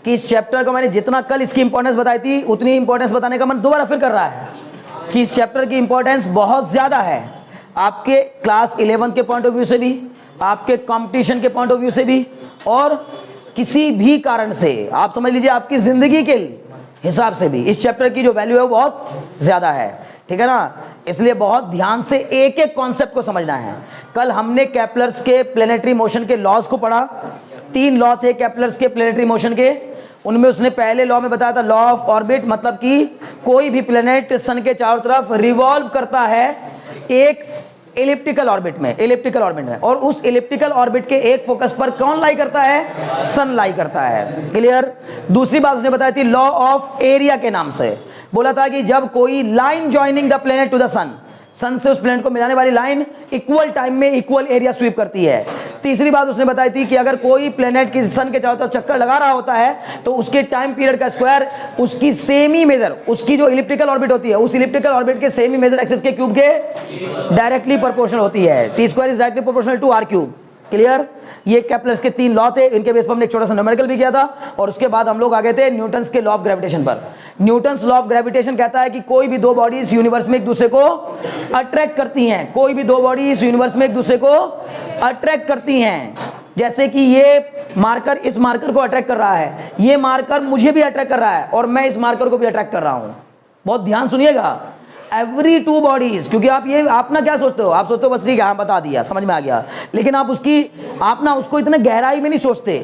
कि इस चैप्टर को मैंने जितना कल इसकी इंपॉर्टेंस बताई थी उतनी इंपॉर्टेंस बताने का मन दोबारा फिर कर रहा है कि इस चैप्टर की इंपॉर्टेंस बहुत ज़्यादा है, आपके क्लास 11 के पॉइंट ऑफ व्यू से भी, आपके कंपटीशन के पॉइंट ऑफ व्यू से भी, और किसी भी कारण से आप समझ लीजिए आपकी ज़िंदगी के हिसाब से भी इस चैप्टर की जो वैल्यू है वो बहुत ज़्यादा है, ठीक है ना। इसलिए बहुत ध्यान से एक एक कॉन्सेप्ट को समझना है। कल हमने केपलर्स के प्लेनेटरी मोशन के लॉज को पढ़ा, 3 लॉ थे केपलर्स के प्लेनेटरी मोशन के। उनमें उसने पहले लॉ में बताया था लॉ ऑफ ऑर्बिट, मतलब कि कोई भी प्लेनेट सन के चारों तरफ रिवॉल्व करता है एक एलिप्टिकल ऑर्बिट में, और उस एलिप्टिकल ऑर्बिट के एक फोकस पर कौन लाई करता है? सन लाई करता है। क्लियर। दूसरी बात उसने बताई थी लॉ ऑफ एरिया के नाम से, बोला था कि जब कोई line joining the planet to the sun से उस प्लेनेट को मिलाने वाली लाइन इक्वल टाइम में इक्वल एरिया स्वीप करती है। तीसरी बात उसने बताई थी कि अगर कोई प्लेनेट किसी सन के चारों तरफ चक्कर लगा रहा होता है तो उसके टाइम पीरियड का स्क्वायर उसकी सेमी मेजर, उसकी जो इलिप्टिकल ऑर्बिट होती है उस इलिप्टिकल ऑर्बिट के सेमी मेजर एक्सिस के क्यूब के डायरेक्टली प्रोपोर्शनल होती है। T square is directly proportional to R cube. Clear. ये केपलर्स के 3 लॉ थे, इनके बेस पर हमने एक छोटा सा न्यूमेरिकल भी किया था, और उसके बाद हम लोग आ गए थे न्यूटन्स के लॉ ऑफ ग्रेविटेशन पर। न्यूटन्स लॉ ऑफ ग्रेविटेशन कहता है कि कोई भी 2 बॉडीज यूनिवर्स में एक दूसरे को अट्रैक्ट करती हैं, कोई भी 2 बॉडीज यूनिवर्स में एक दूसरे को अट्रैक्ट करती हैं। जैसे कि ये मार्कर इस मार्कर को अट्रैक्ट कर रहा है, ये मार्कर मुझे भी अट्रैक्ट कर रहा है, और मैं इस मार्कर को भी अट्रैक्ट कर रहा हूं। बहुत ध्यान सुनिएगा, एवरी 2 बॉडीज, क्योंकि आप ना क्या सोचते हो, आप सोचते हो बस ठीक है हाँ बता दिया समझ में आ गया, लेकिन आप ना उसको इतने गहराई में नहीं सोचते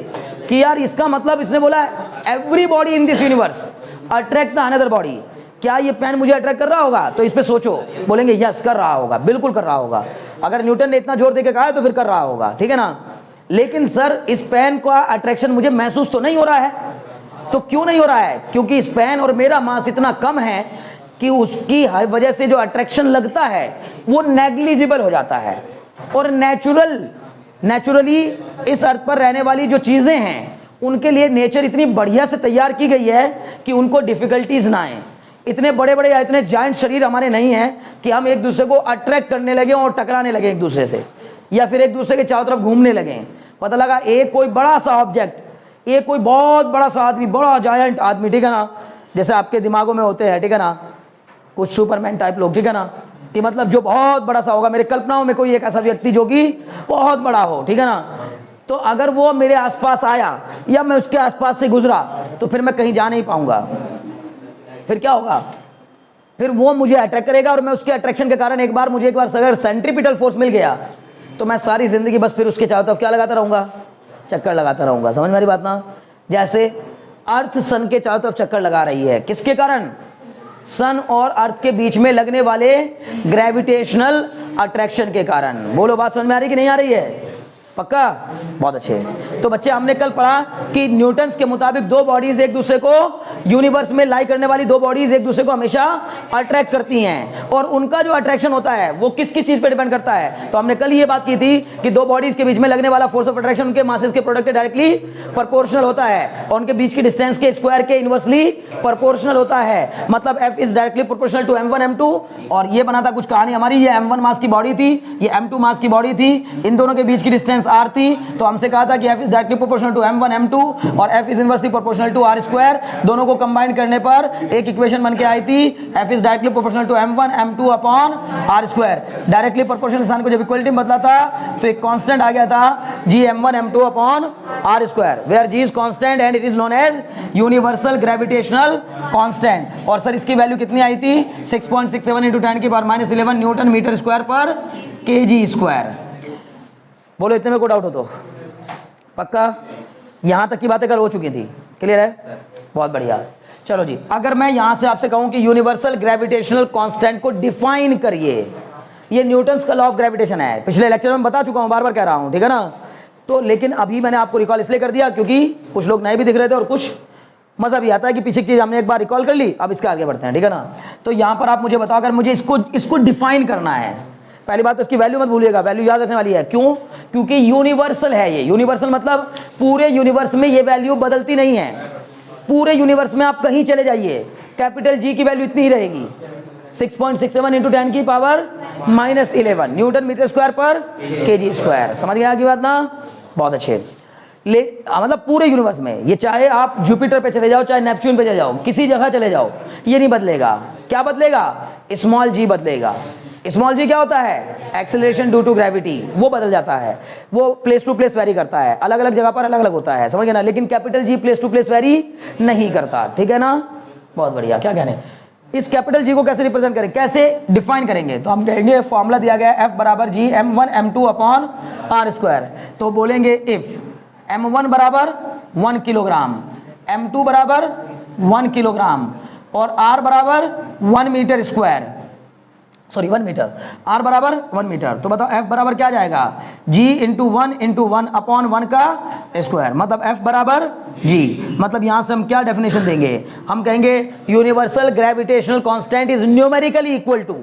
कि यार इसका मतलब इसने बोला every body in this universe attract the another body. क्या ये पेन मुझे अट्रैक्ट कर रहा होगा? तो इस पे सोचो, बोलेंगे यस कर रहा होगा, बिल्कुल कर रहा होगा। अगर न्यूटन ने इतना जोर देके कहा है तो फिर कर रहा होगा, ठीक है ना। लेकिन सर इस पेन का अट्रैक्शन मुझे महसूस तो नहीं हो रहा है। तो क्यों नहीं हो रहा है? क्योंकि इस पेन और मेरा मास इतना कम है कि उसकी वजह से जो अट्रैक्शन लगता है वो नेग्लिजिबल हो जाता है। और नेचुरली इस अर्थ पर रहने वाली जो चीजें हैं उनके लिए नेचर इतनी बढ़िया से तैयार की गई है कि उनको डिफिकल्टीज ना आए। इतने बड़े बड़े या इतने जायंट शरीर हमारे नहीं हैं कि हम एक दूसरे को अट्रैक्ट करने लगे और टकराने लगे एक दूसरे से, या फिर एक दूसरे के चारों तरफ घूमने लगे। पता लगा एक कोई बड़ा सा ऑब्जेक्ट, एक कोई बहुत बड़ा सा आदमी, बड़ा जायंट आदमी, ठीक है ना, जैसे आपके दिमागों में होते हैं, ठीक है ना, कुछ सुपरमैन टाइप लोग, ठीक है ना, कि मतलब जो बहुत बड़ा सा होगा। मेरे कल्पनाओं में कोई एक ऐसा व्यक्ति जो कि बहुत बड़ा हो, ठीक है ना, तो अगर वो मेरे आसपास आया या मैं उसके आसपास से गुजरा तो फिर मैं कहीं जा नहीं पाऊंगा। फिर क्या होगा? फिर वो मुझे अट्रैक्ट करेगा, और मैं उसके अट्रैक्शन के कारण एक बार अगर सेंट्रीपिटल फोर्स मिल गया तो मैं सारी जिंदगी बस फिर उसके चारों तरफ क्या लगाता रहूंगा? चक्कर लगाता रहूंगा। समझ मेरी बात ना। जैसे अर्थ सन के चारों तरफ चक्कर लगा रही है, किसके कारण? सन और अर्थ के बीच में लगने वाले ग्रेविटेशनल अट्रैक्शन के कारण। बोलो बात समझ में आ रही कि नहीं आ रही है? पक्का? बहुत अच्छे। तो बच्चे हमने कल पढ़ा कि न्यूटन्स के मुताबिक 2 बॉडीज एक दूसरे को, यूनिवर्स में लाई करने वाली 2 बॉडीज एक दूसरे को हमेशा अट्रैक्ट करती हैं, और उनका जो अट्रैक्शन होता है वो किस किस चीज पे डिपेंड करता है? तो हमने कल ये बात की थी कि 2 बॉडीज के बीच में लगने वाला फोर्स ऑफ अट्रैक्शन उनके मासेस के प्रोडक्ट के डायरेक्टली प्रोपोर्शनल होता है, और उनके बीच की डिस्टेंस के स्क्वायर के इनवर्सली प्रोपोर्शनल होता है। मतलब F is directly proportional to m1 m2। और ये बना था कुछ कहानी हमारी, ये m1 मास की बॉडी थी, ये m2 मास की बॉडी थी, इन दोनों के बीच की डिस्टेंस r थी। तो हमसे कहा था कि F is directly proportional to m1 m2 और F is inversely proportional to r square. दोनों को कंबाइन करने पर एक इक्वेशन बन के आई थी, F is directly proportional to m1 m2 upon r square. Directly proportional स्थान को जब इक्वलिटी में बदला था तो एक कांस्टेंट आ गया था g m1 m2 upon r square, where g is constant and it is known as universal gravitational constant. और सर इसकी वैल्यू कितनी आई थी? 6.67 × 10⁻11 न्यूटन मीटर स्क्वायर पर kg स्क्वायर। बोलो इतने में कोई डाउट हो तो? पक्का? यहां तक की बातें कल हो चुकी थी। क्लियर है? बहुत बढ़िया। चलो जी, अगर मैं यहां से आपसे कहूं कि यूनिवर्सल ग्रेविटेशनल कांस्टेंट को डिफाइन करिए, ये न्यूटन्स का लॉ ऑफ ग्रेविटेशन है, पिछले लेक्चर में बता चुका हूं, बार बार कह रहा हूं, ठीक है ना। तो लेकिन अभी मैंने आपको रिकॉल इसलिए कर दिया क्योंकि कुछ लोग नए भी दिख रहे थे और कुछ मजा भी आता है कि पीछे की चीज हमने एक बार रिकॉल कर ली, अब इसके आगे बढ़ते हैं, ठीक है ना। तो यहां पर आप मुझे बताओ, अगर मुझे इसको डिफाइन करना है, पहली बात तो इसकी वैल्यू मत भूलिएगा, वैल्यू याद रखने वाली है। क्यों? क्योंकि यूनिवर्सल है ये। यूनिवर्सल मतलब पूरे यूनिवर्स में ये वैल्यू बदलती नहीं है। पूरे यूनिवर्स में आप कहीं चले जाइए, कैपिटल जी की वैल्यू इतनी ही रहेगी, 6.67 × 10⁻11 न्यूटन मीटर स्क्वायर पर kg स्क्वायर। समझ गया की बात ना? बहुत अच्छे। मतलब पूरे यूनिवर्स में, ये चाहे आप जुपिटर पे चले जाओ, चाहे नेपच्यून पे चले जाओ, किसी जगह चले जाओ, ये नहीं बदलेगा। क्या बदलेगा? स्मॉल जी बदलेगा। स्मॉल जी क्या होता है? एक्सेलरेशन ड्यू टू ग्रेविटी, वो बदल जाता है, वो प्लेस टू प्लेस वेरी करता है, अलग अलग जगह पर अलग अलग होता है, समझ गए ना। लेकिन capital G place to place vary नहीं करता, ठीक है ना। बहुत बढ़िया। क्या कहने, इस कैपिटल जी को कैसे रिप्रेजेंट करें, कैसे डिफाइन करेंगे? तो हम कहेंगे फॉर्मूला दिया गया है F बराबर जी m1 m2 upon r square. तो बोलेंगे इफ m1 बराबर 1 किलोग्राम, m2 बराबर 1 किलोग्राम और r बराबर 1 metre square, sorry 1 metre, r बराबर 1 मीटर। तो बताओ f बराबर क्या जाएगा? g इंटू 1 अपॉन 1 का स्क्वायर, मतलब f बराबर g। मतलब यहां से हम क्या डेफिनेशन देंगे? हम कहेंगे universal gravitational constant is numerically equal to,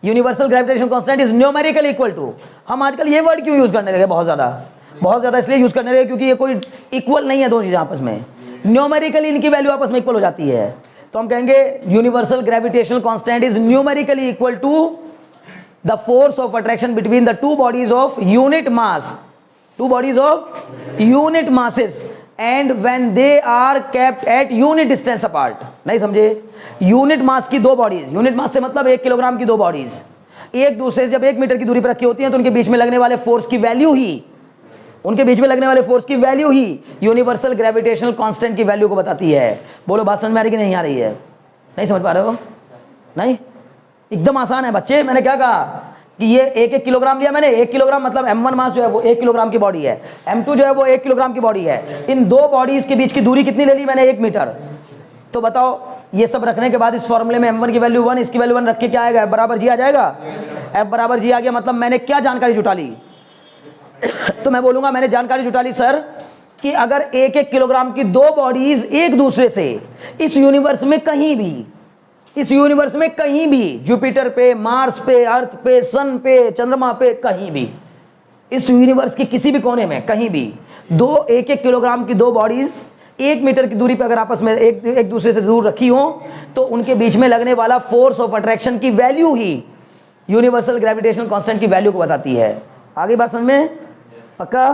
universal gravitational constant is numerically equal to. हम आजकल ये वर्ड क्यों यूज करने लगे? बहुत ज्यादा इसलिए यूज करने लगे क्योंकि ये कोई इक्वल नहीं है दो चीजें आपस में, न्यूमेरिकली इनकी वैल्यू आपस में इक्वल हो जाती है। तो हम कहेंगे universal gravitational constant is numerically equal to the force of attraction between the two bodies of unit mass, two bodies of unit masses and when they are kept at unit distance apart. नहीं समझे? Unit mass की दो bodies, unit mass से मतलब 1 kilogram की दो bodies एक दूसरे से जब 1 मीटर की दूरी पर रखी होती हैं तो उनके बीच में लगने वाले फोर्स की वैल्यू ही, उनके बीच में लगने वाले फोर्स की वैल्यू ही यूनिवर्सल ग्रेविटेशनल कांस्टेंट की वैल्यू को बताती है। बोलो बात समझ में आ रही कि नहीं आ रही है? नहीं समझ पा रहे हो? नहीं, एकदम आसान है बच्चे। मैंने क्या कहा कि ये 1 किलोग्राम लिया मैंने, 1 किलोग्राम मतलब m1 मास जो है वो 1 किलोग्राम की बॉडी है, m2 जो है वो 1 किलोग्राम की बॉडी है। इन दो बॉडीज के बीच की दूरी कितनी ले ली मैंने? 1 मीटर। तो बताओ ये सब रखने के बाद इस फॉर्मूले में m1 की वैल्यू 1, इसकी वैल्यू 1 रख के क्या आएगा? f बराबर जी आ जाएगा। f बराबर जी आ गया, मतलब मैंने क्या जानकारी जुटा ली? तो मैं बोलूंगा मैंने जानकारी जुटा ली सर कि अगर 1 किलोग्राम की दो बॉडीज एक दूसरे से इस यूनिवर्स में कहीं भी, इस यूनिवर्स में कहीं भी, जुपिटर पे, मार्स पे, अर्थ पे, सन पे, चंद्रमा पे, कहीं भी, इस यूनिवर्स के किसी भी कोने में कहीं भी दो 1 किलोग्राम की दो बॉडीज 1 मीटर की दूरी पर अगर आपस में एक दूसरे से दूर रखी हो तो उनके बीच में लगने वाला फोर्स ऑफ अट्रैक्शन की वैल्यू ही यूनिवर्सल ग्रेविटेशनल कांस्टेंट की वैल्यू को बताती है। आगे बात समझ में? पक्का?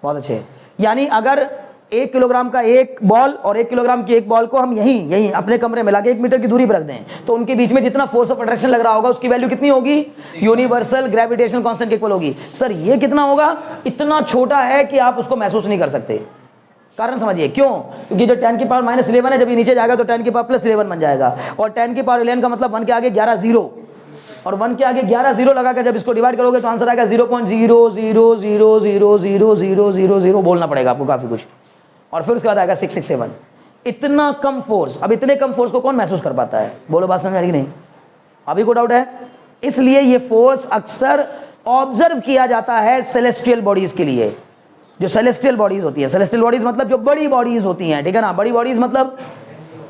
बहुत अच्छे। यानी अगर 1 किलोग्राम का एक बॉल और 1 किलोग्राम की एक बॉल को हम यहीं अपने कमरे में लाके 1 मीटर की दूरी पर रख दें तो उनके बीच में जितना फोर्स ऑफ अट्रैक्शन लग रहा होगा उसकी वैल्यू कितनी होगी? यूनिवर्सल ग्रेविटेशनल कांस्टेंट के इक्वल होगी। सर ये कितना होगा? इतना छोटा है कि आप उसको महसूस नहीं कर सकते। कारण समझिए क्यों? क्योंकि जो 10 की पावर -11 है जब ये नीचे जाएगा तो 10 की पावर +11 बन जाएगा, और 10 की पावर 11 का मतलब 1 के आगे 11 जीरो, और 1 के आगे 11 जीरो लगाकर जब इसको डिवाइड करोगे तो आंसर आएगा 0.000000000 बोलना पड़ेगा आपको काफी कुछ, और फिर उसके बाद आएगा 667। इतना कम फोर्स, अब इतने कम फोर्स को कौन महसूस कर पाता है? बोलो बात समझ आ रही कि नहीं? अभी को डाउट है? इसलिए ये फोर्स अक्सर ऑब्जर्व किया जाता है सेलेस्टियल बॉडीज के लिए, जो सेलेस्टियल बॉडीज होती है। सेलेस्टियल बॉडीज मतलब जो बड़ी बॉडीज होती हैं, ठीक है ना। बड़ी बॉडीज मतलब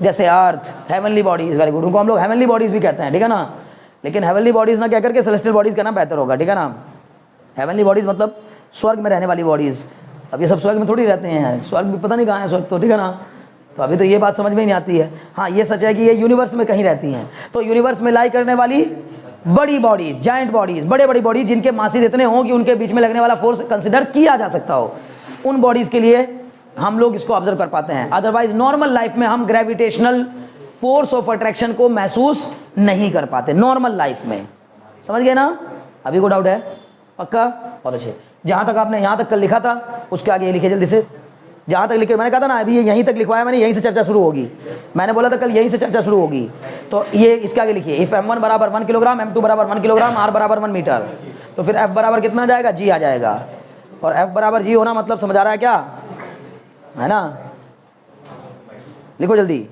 जैसे अर्थ, हेवनली बॉडीज, वेरी गुड, उनको हम लोग हेवनली बॉडीज भी कहते हैं, ठीक है ना। लेकिन हेवनली बॉडीज ना कह करके सेलेस्टियल बॉडीज कहना बेहतर होगा, ठीक है ना। हेवनली बॉडीज मतलब स्वर्ग में रहने वाली बॉडीज। अब ये सब स्वर्ग में थोड़ी रहते हैं, स्वर्ग भी पता नहीं कहाँ है स्वर्ग तो, ठीक है ना। तो अभी तो ये बात समझ में ही नहीं आती है। हाँ ये सच है कि ये यूनिवर्स में कहीं रहती हैं। तो यूनिवर्स में लाई करने वाली बड़ी बॉडीज, जाइंट बॉडीज, बड़े बड़ी बॉडीज जिनके मासेस इतने हों कि उनके बीच में लगने वाला फोर्स कंसिडर किया जा सकता हो, उन बॉडीज के लिए हम लोग इसको ऑब्जर्व कर पाते हैं। अदरवाइज नॉर्मल लाइफ में हम ग्रेविटेशनल फोर्स ऑफ अट्रैक्शन को महसूस नहीं कर पाते नॉर्मल लाइफ में। समझ गए ना? अभी को डाउट है? पक्का? बहुत अच्छे। जहां तक आपने यहां तक कल लिखा था उसके आगे ये लिखे जल्दी से। जहां तक लिखे, मैंने कहा था ना अभी ये यहीं तक लिखवाया मैंने, यहीं से चर्चा शुरू होगी। मैंने बोला था कल यहीं से चर्चा शुरू होगी। तो ये इसके आगे लिखिए, इफ m1 बराबर 1 किलोग्राम, m2 बराबर 1 किलोग्राम, r बराबर 1 मीटर, तो फिर f बराबर कितना आ जाएगा? g आ जाएगा। और f बराबर g होना मतलब समझ आ रहा है क्या? है ना? लिखो जल्दी।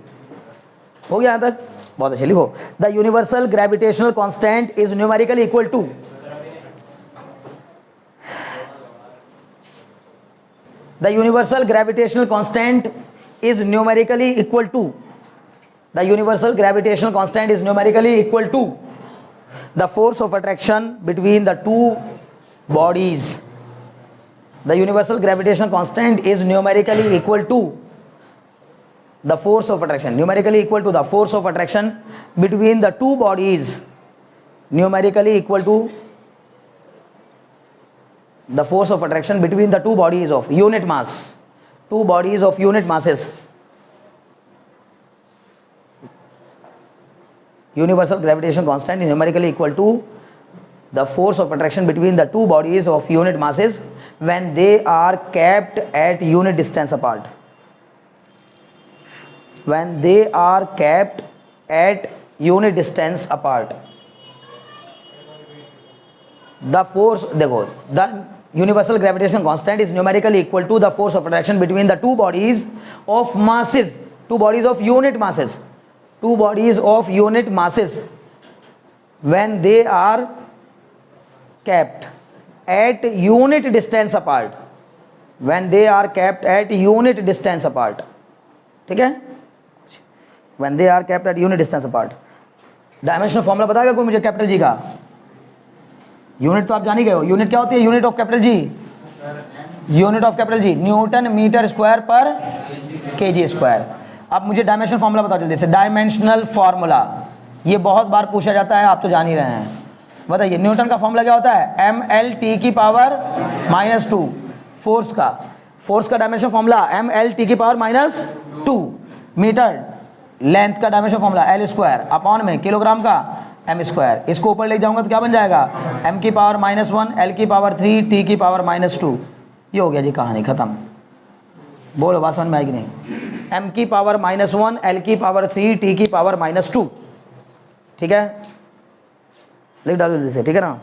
हो गया यहां तक? बहुत अच्छे। लिखो, the universal gravitational constant is numerically equal to, the universal gravitational constant is numerically equal to, the universal gravitational constant is numerically equal to the force of attraction between the two bodies. The universal gravitational constant is numerically equal to the force of attraction, numerically equal to the force of attraction between the two bodies, numerically equal to the force of attraction between the two bodies of unit mass, two bodies of unit masses, universal gravitation constant is numerically equal to the force of attraction between the two bodies of unit masses when they are kept at unit distance apart. When they are kept at unit distance apart, the force, देखो, the universal gravitation constant is numerically equal to the force of attraction between the two bodies of masses, two bodies of unit masses, two bodies of unit masses when they are kept at unit distance apart, when they are kept at unit distance apart. ठीक है, when they are kept at unit distance apart. Dimensional formula बताएगा कोई मुझे capital G का? Unit तो आप जान ही गए हो, यूनिट क्या होती है? Unit of capital G, unit of capital G newton metre square पर केजी स्क्वायर. अब मुझे डायमेंशनल फॉर्मूला बताओ जल्दी से. डायमेंशनल फॉर्मूला ये बहुत बार पूछा जाता है, आप तो जान ही रहे हैं. बताइए न्यूटन का फॉर्मूला क्या होता है? एम एल टी की पावर -2. फोर्स का dimension formula M L T की पावर -2. मीटर लेंथ का dimension formula L square upon में किलोग्राम का एम स्क्वायर. इसको ऊपर ले जाऊंगा तो क्या बन जाएगा? एम की पावर -1, एल की पावर 3, टी की पावर -2. ये हो गया जी, कहानी खत्म. बोलो बात समझ में आएगी नहीं? एम की पावर -1, एल की पावर 3, टी की पावर -2. ठीक है, लिख डालो जल्दी से. ठीक है ना?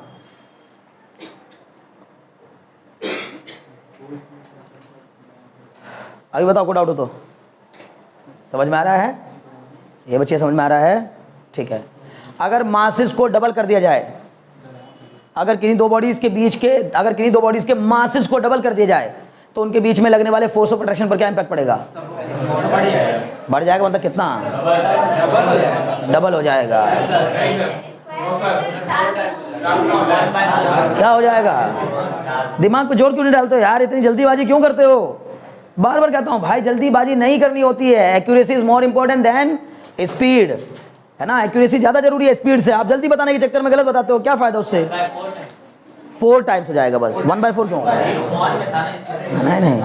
अभी बताओ कोई डाउट हो तो. समझ में आ रहा है? ये बच्चे समझ में आ रहा है? ठीक है. अगर मासेस को डबल कर दिया जाए, अगर किन्हीं दो बॉडीज के मासेस को डबल कर दिया जाए तो उनके बीच में लगने वाले फोर्स ऑफ अट्रैक्शन पर क्या इंपैक्ट पड़ेगा? बढ़ जाएगा. मतलब कितना? डबल हो जाएगा. क्या हो जाएगा? दिमाग पे जोर क्यों नहीं डालते हो यार? इतनी जल्दीबाजी क्यों करते हो? बार बार कहता हूं भाई, जल्दीबाजी नहीं करनी होती है. Accuracy is more important than speed, है ना? एक्यूरेसी ज्यादा जरूरी है स्पीड से. आप जल्दी बताने के चक्कर में गलत बताते हो, क्या फायदा उससे? 4 टाइम्स हो जाएगा बस. 1/4 क्यों? नहीं,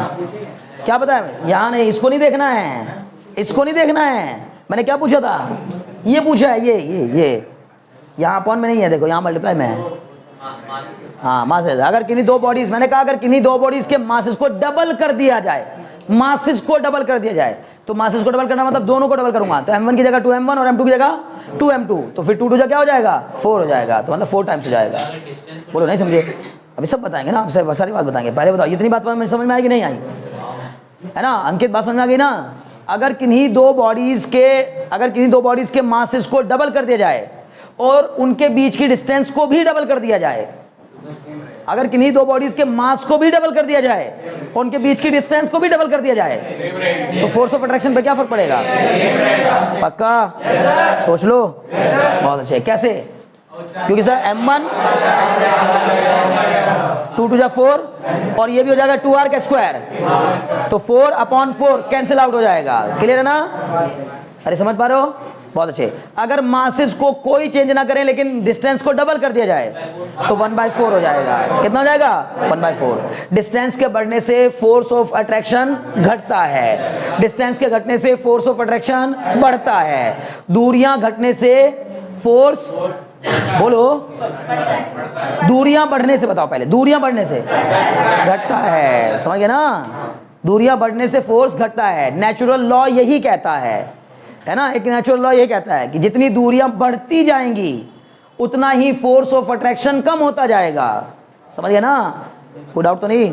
क्या पता है? यहाँ नहीं, इसको नहीं देखना है, इसको नहीं देखना है. मैंने क्या पूछा था? ये पूछा है, ये यहाँ अपॉन में नहीं है, देखो यहाँ मल्टीप्लाई में है. हाँ, मासेस. अगर किन्हीं दो बॉडीज, मैंने कहा अगर किन्हीं दो बॉडीज के मासेस को डबल कर दिया जाए, मासेस को डबल कर दिया जाए, तो मासेस को डबल करना मतलब दोनों को डबल करूंगा, तो m1 की जगह 2m1 और m2 की जगह 2m2, तो फिर 2 2 क्या हो जाएगा? 4 हो जाएगा. तो मतलब 4 टाइम्स हो जाएगा. बोलो नहीं समझे? अभी सब बताएंगे ना, आपसे सारी बात बताएंगे. पहले बताओ इतनी बात समझ में आएगी नहीं आई? है ना अंकित, बात समझ में आ गई ना? अगर किन्हीं दो बॉडीज के मासेस को डबल कर दिया जाए और उनके बीच की डिस्टेंस को भी डबल कर दिया जाए, अगर किन्हीं दो बॉडीज के मास को भी डबल कर दिया जाए और उनके बीच की डिस्टेंस को भी डबल कर दिया जाए, तो फोर्स ऑफ अट्रैक्शन पे क्या फर्क पड़ेगा? पक्का? सोच लो. बहुत अच्छे. कैसे? क्योंकि सर m1 2 2 4 और ये भी हो जाएगा 2r का स्क्वायर, तो 4/4 कैंसिल आउट हो जाएगा. क्लियर है ना? अरे समझ पा रहे हो? बहुत अच्छे. अगर मासेस को कोई चेंज ना करें लेकिन डिस्टेंस को डबल कर दिया जाए तो 1/4 हो जाएगा. कितना हो जाएगा? 1/4. डिस्टेंस के बढ़ने से फोर्स ऑफ अट्रैक्शन घटता है, डिस्टेंस के घटने से फोर्स ऑफ अट्रैक्शन बढ़ता है, दूरियां घटने से फोर्स, बोलो, दूरियां बढ़ने से, बताओ पहले. दूरियां बढ़ने से घटता है. समझ गए ना? दूरियां बढ़ने से फोर्स घटता है. नेचुरल लॉ यही कहता है ना? एक नेचुरल लॉ ये कहता है कि जितनी दूरियां बढ़ती जाएंगी उतना ही फोर्स ऑफ अट्रैक्शन कम होता जाएगा. समझ गए ना? कोई डाउट तो नहीं?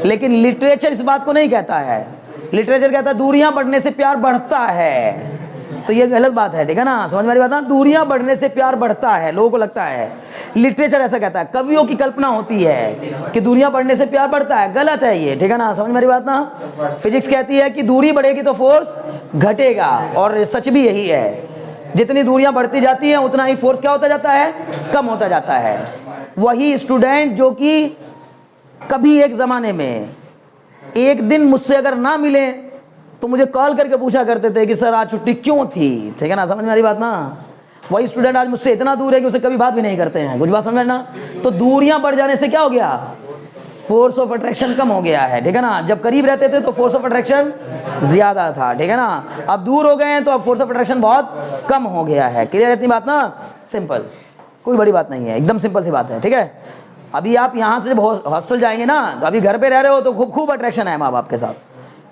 लेकिन लिटरेचर इस बात को नहीं कहता है. लिटरेचर कहता है दूरियां बढ़ने से प्यार बढ़ता है, तो ये गलत बात है. ठीक है ना? समझ में आ रही बात ना? दूरियां बढ़ने से प्यार बढ़ता है, लोगों को लगता है. लिटरेचर ऐसा कहता है. कवियों की कल्पना होती है कि दूरियां बढ़ने से प्यार बढ़ता है. गलत है ये. ठीक है ना? समझ में आ रही बात ना? फिजिक्स कहती है कि दूरी बढ़ेगी तो फोर्स घटेगा, और सच भी यही है. जितनी दूरियां बढ़ती जाती हैं उतना ही फोर्स क्या होता जाता है? कम होता जाता है. वही स्टूडेंट जो कि कभी एक जमाने में एक दिन मुझसे अगर ना मिले तो मुझे कॉल करके पूछा करते थे कि सर आज छुट्टी क्यों थी. ठीक है ना? समझ में आ रही बात ना? वही स्टूडेंट आज मुझसे इतना दूर है कि उसे कभी बात भी नहीं करते हैं. कुछ बात समझ ना? तो दूरियां बढ़ जाने से क्या हो गया? फोर्स ऑफ अट्रैक्शन कम हो गया है, ठीक है ना। जब करीब रहते थे तो फोर्स ऑफ अट्रैक्शन ज्यादा था, ठीक है ना। अब दूर हो गए हैं तो अब फोर्स ऑफ अट्रैक्शन बहुत कम हो गया है। क्लियर है इतनी बात ना, सिंपल, कोई बड़ी बात नहीं है, एकदम सिंपल सी बात है, ठीक है। अभी आप यहाँ से जब हॉस्टल जाएंगे ना, तो अभी घर पे रह रहे हो तो खूब अट्रैक्शन है माँ बाप के साथ,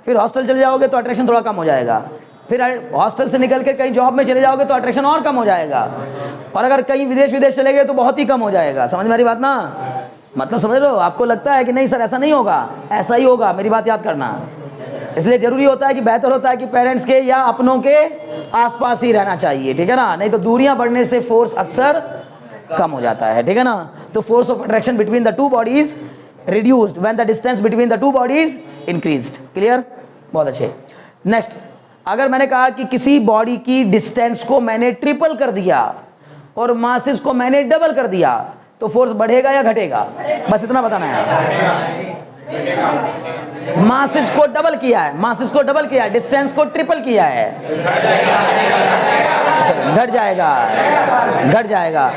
फिर हॉस्टल चले जाओगे तो अट्रैक्शन थोड़ा कम हो जाएगा, फिर हॉस्टल से निकल के कहीं जॉब में चले जाओगे तो अट्रैक्शन और कम हो जाएगा, और अगर कहीं विदेश चले गए तो बहुत ही कम हो जाएगा। समझ मेरी बात ना, मतलब समझ लो। आपको लगता है कि नहीं सर ऐसा नहीं होगा, ऐसा ही होगा, मेरी बात याद करना। इसलिए जरूरी होता है कि बेहतर होता है कि पेरेंट्स के या अपनों के आसपास ही रहना चाहिए, ठीक है ना। नहीं तो दूरियां बढ़ने से फोर्स अक्सर कम हो जाता है, ठीक है ना। तो force of attraction between the two bodies reduced when the distance between the two bodies increased. Clear, बहुत अच्छे। नेक्स्ट, अगर मैंने कहा कि किसी बॉडी की डिस्टेंस को मैंने ट्रिपल कर दिया और मासेस को मैंने डबल कर दिया तो फोर्स बढ़ेगा या घटेगा, बस इतना बताना है। मासेस को डबल किया है, मासेस को डबल किया है, डिस्टेंस को ट्रिपल किया है, घट जाएगा, घट जाएगा।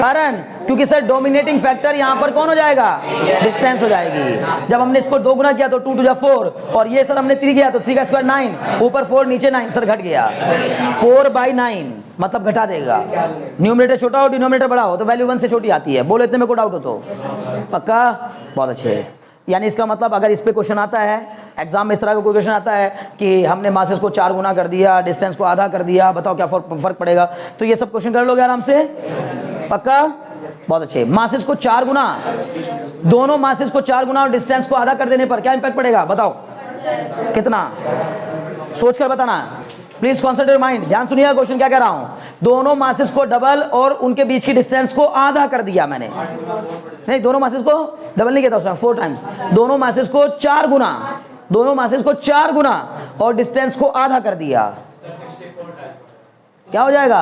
कारण क्योंकि सर डोमिनेटिंग फैक्टर यहां पर कौन हो जाएगा, डिस्टेंस हो जाएगी। जब हमने इसको 2 गुना किया तो 2 2 4, और ये सर हमने 3 किया तो 3 का स्क्वायर 9, ऊपर 4 नीचे 9, सर घट गया 4/9, मतलब घटा देगा। न्यूमरेटर छोटा हो डिनोमिनेटर बड़ा हो तो वैल्यू 1 से छोटी आती है, बोलो इतने में को डाउट हो तो पक्का, बहुत अच्छे। यानी इसका मतलब अगर इस पे क्वेश्चन आता है एग्जाम में, इस तरह का कोई क्वेश्चन आता है कि हमने मासेस को 4 गुना कर दिया, डिस्टेंस को आधा कर दिया, बताओ क्या फर्क पड़ेगा, तो ये सब क्वेश्चन कर लोगे आराम से, पक्का, बहुत अच्छे। मासेस को 4 गुना, दोनों मासेस को 4 गुना और डिस्टेंस को आधा कर देने पर क्या इंपैक्ट पड़ेगा, बताओ कितना, सोच कर बताना, प्लीज कॉन्सेंट्रेट माइंड, ध्यान सुनिएगा क्वेश्चन क्या कह रहा हूं। दोनों मासेस को डबल और उनके बीच की डिस्टेंस को आधा कर दिया मैंने, नहीं दोनों मासेस को डबल नहीं कहता उसमें, 4 टाइम्स, दोनों मासेस को 4 गुना, दोनों मासेस को 4 गुना और डिस्टेंस को आधा कर दिया, क्या हो जाएगा,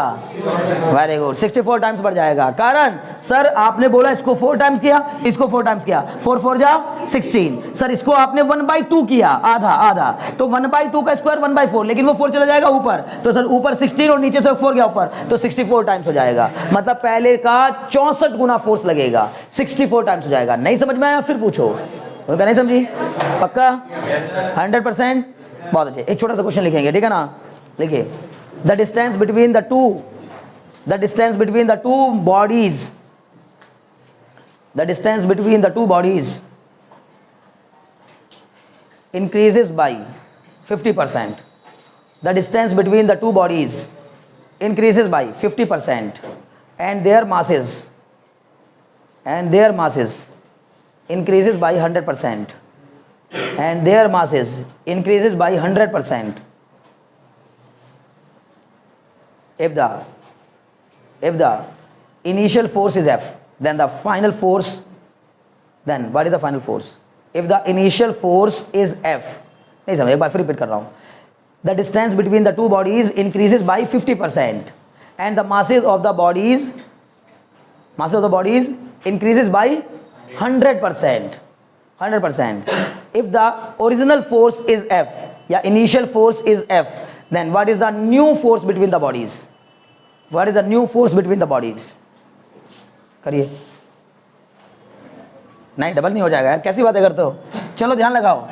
वेरी गुड, 64 टाइम्स बढ़ जाएगा। कारण सर आपने बोला इसको 4 टाइम्स किया, इसको 4 टाइम्स किया, 4 4 जा 16, सर इसको आपने 1/2 किया, आधा आधा, तो 1/2 का स्क्वायर 1/4, लेकिन वो 4 चला जाएगा ऊपर, तो सर ऊपर 16 और नीचे से 4 गया ऊपर, तो 64 टाइम्स हो जाएगा। मतलब पहले का 64 गुना फोर्स लगेगा, 64 टाइम्स हो जाएगा। नहीं समझ में आया फिर पूछो, उनका नहीं समझी, पक्का 100%, बहुत अच्छे। एक छोटा सा क्वेश्चन लिखेंगे, ठीक है ना, लिखिए the distance between the two bodies, the distance between the two bodies increases by 50%. The distance between the two bodies increases by 50%, and their masses increases by 100%, and their masses increases by 100%. If the initial force is F, then the final force, then what is the final force? If the initial force is F, नहीं समझ, एक बार फिर repeat कर रहा हूँ, the distance between the two bodies increases by 50%, and the masses of the bodies increases by 100%. If the original force is F, या initial force is F, then what is the new force between the bodies? What is the new force between the bodies? करिए, नहीं double नहीं हो जाएगा यार, कैसी बातें करते हो, चलो ध्यान लगाओ।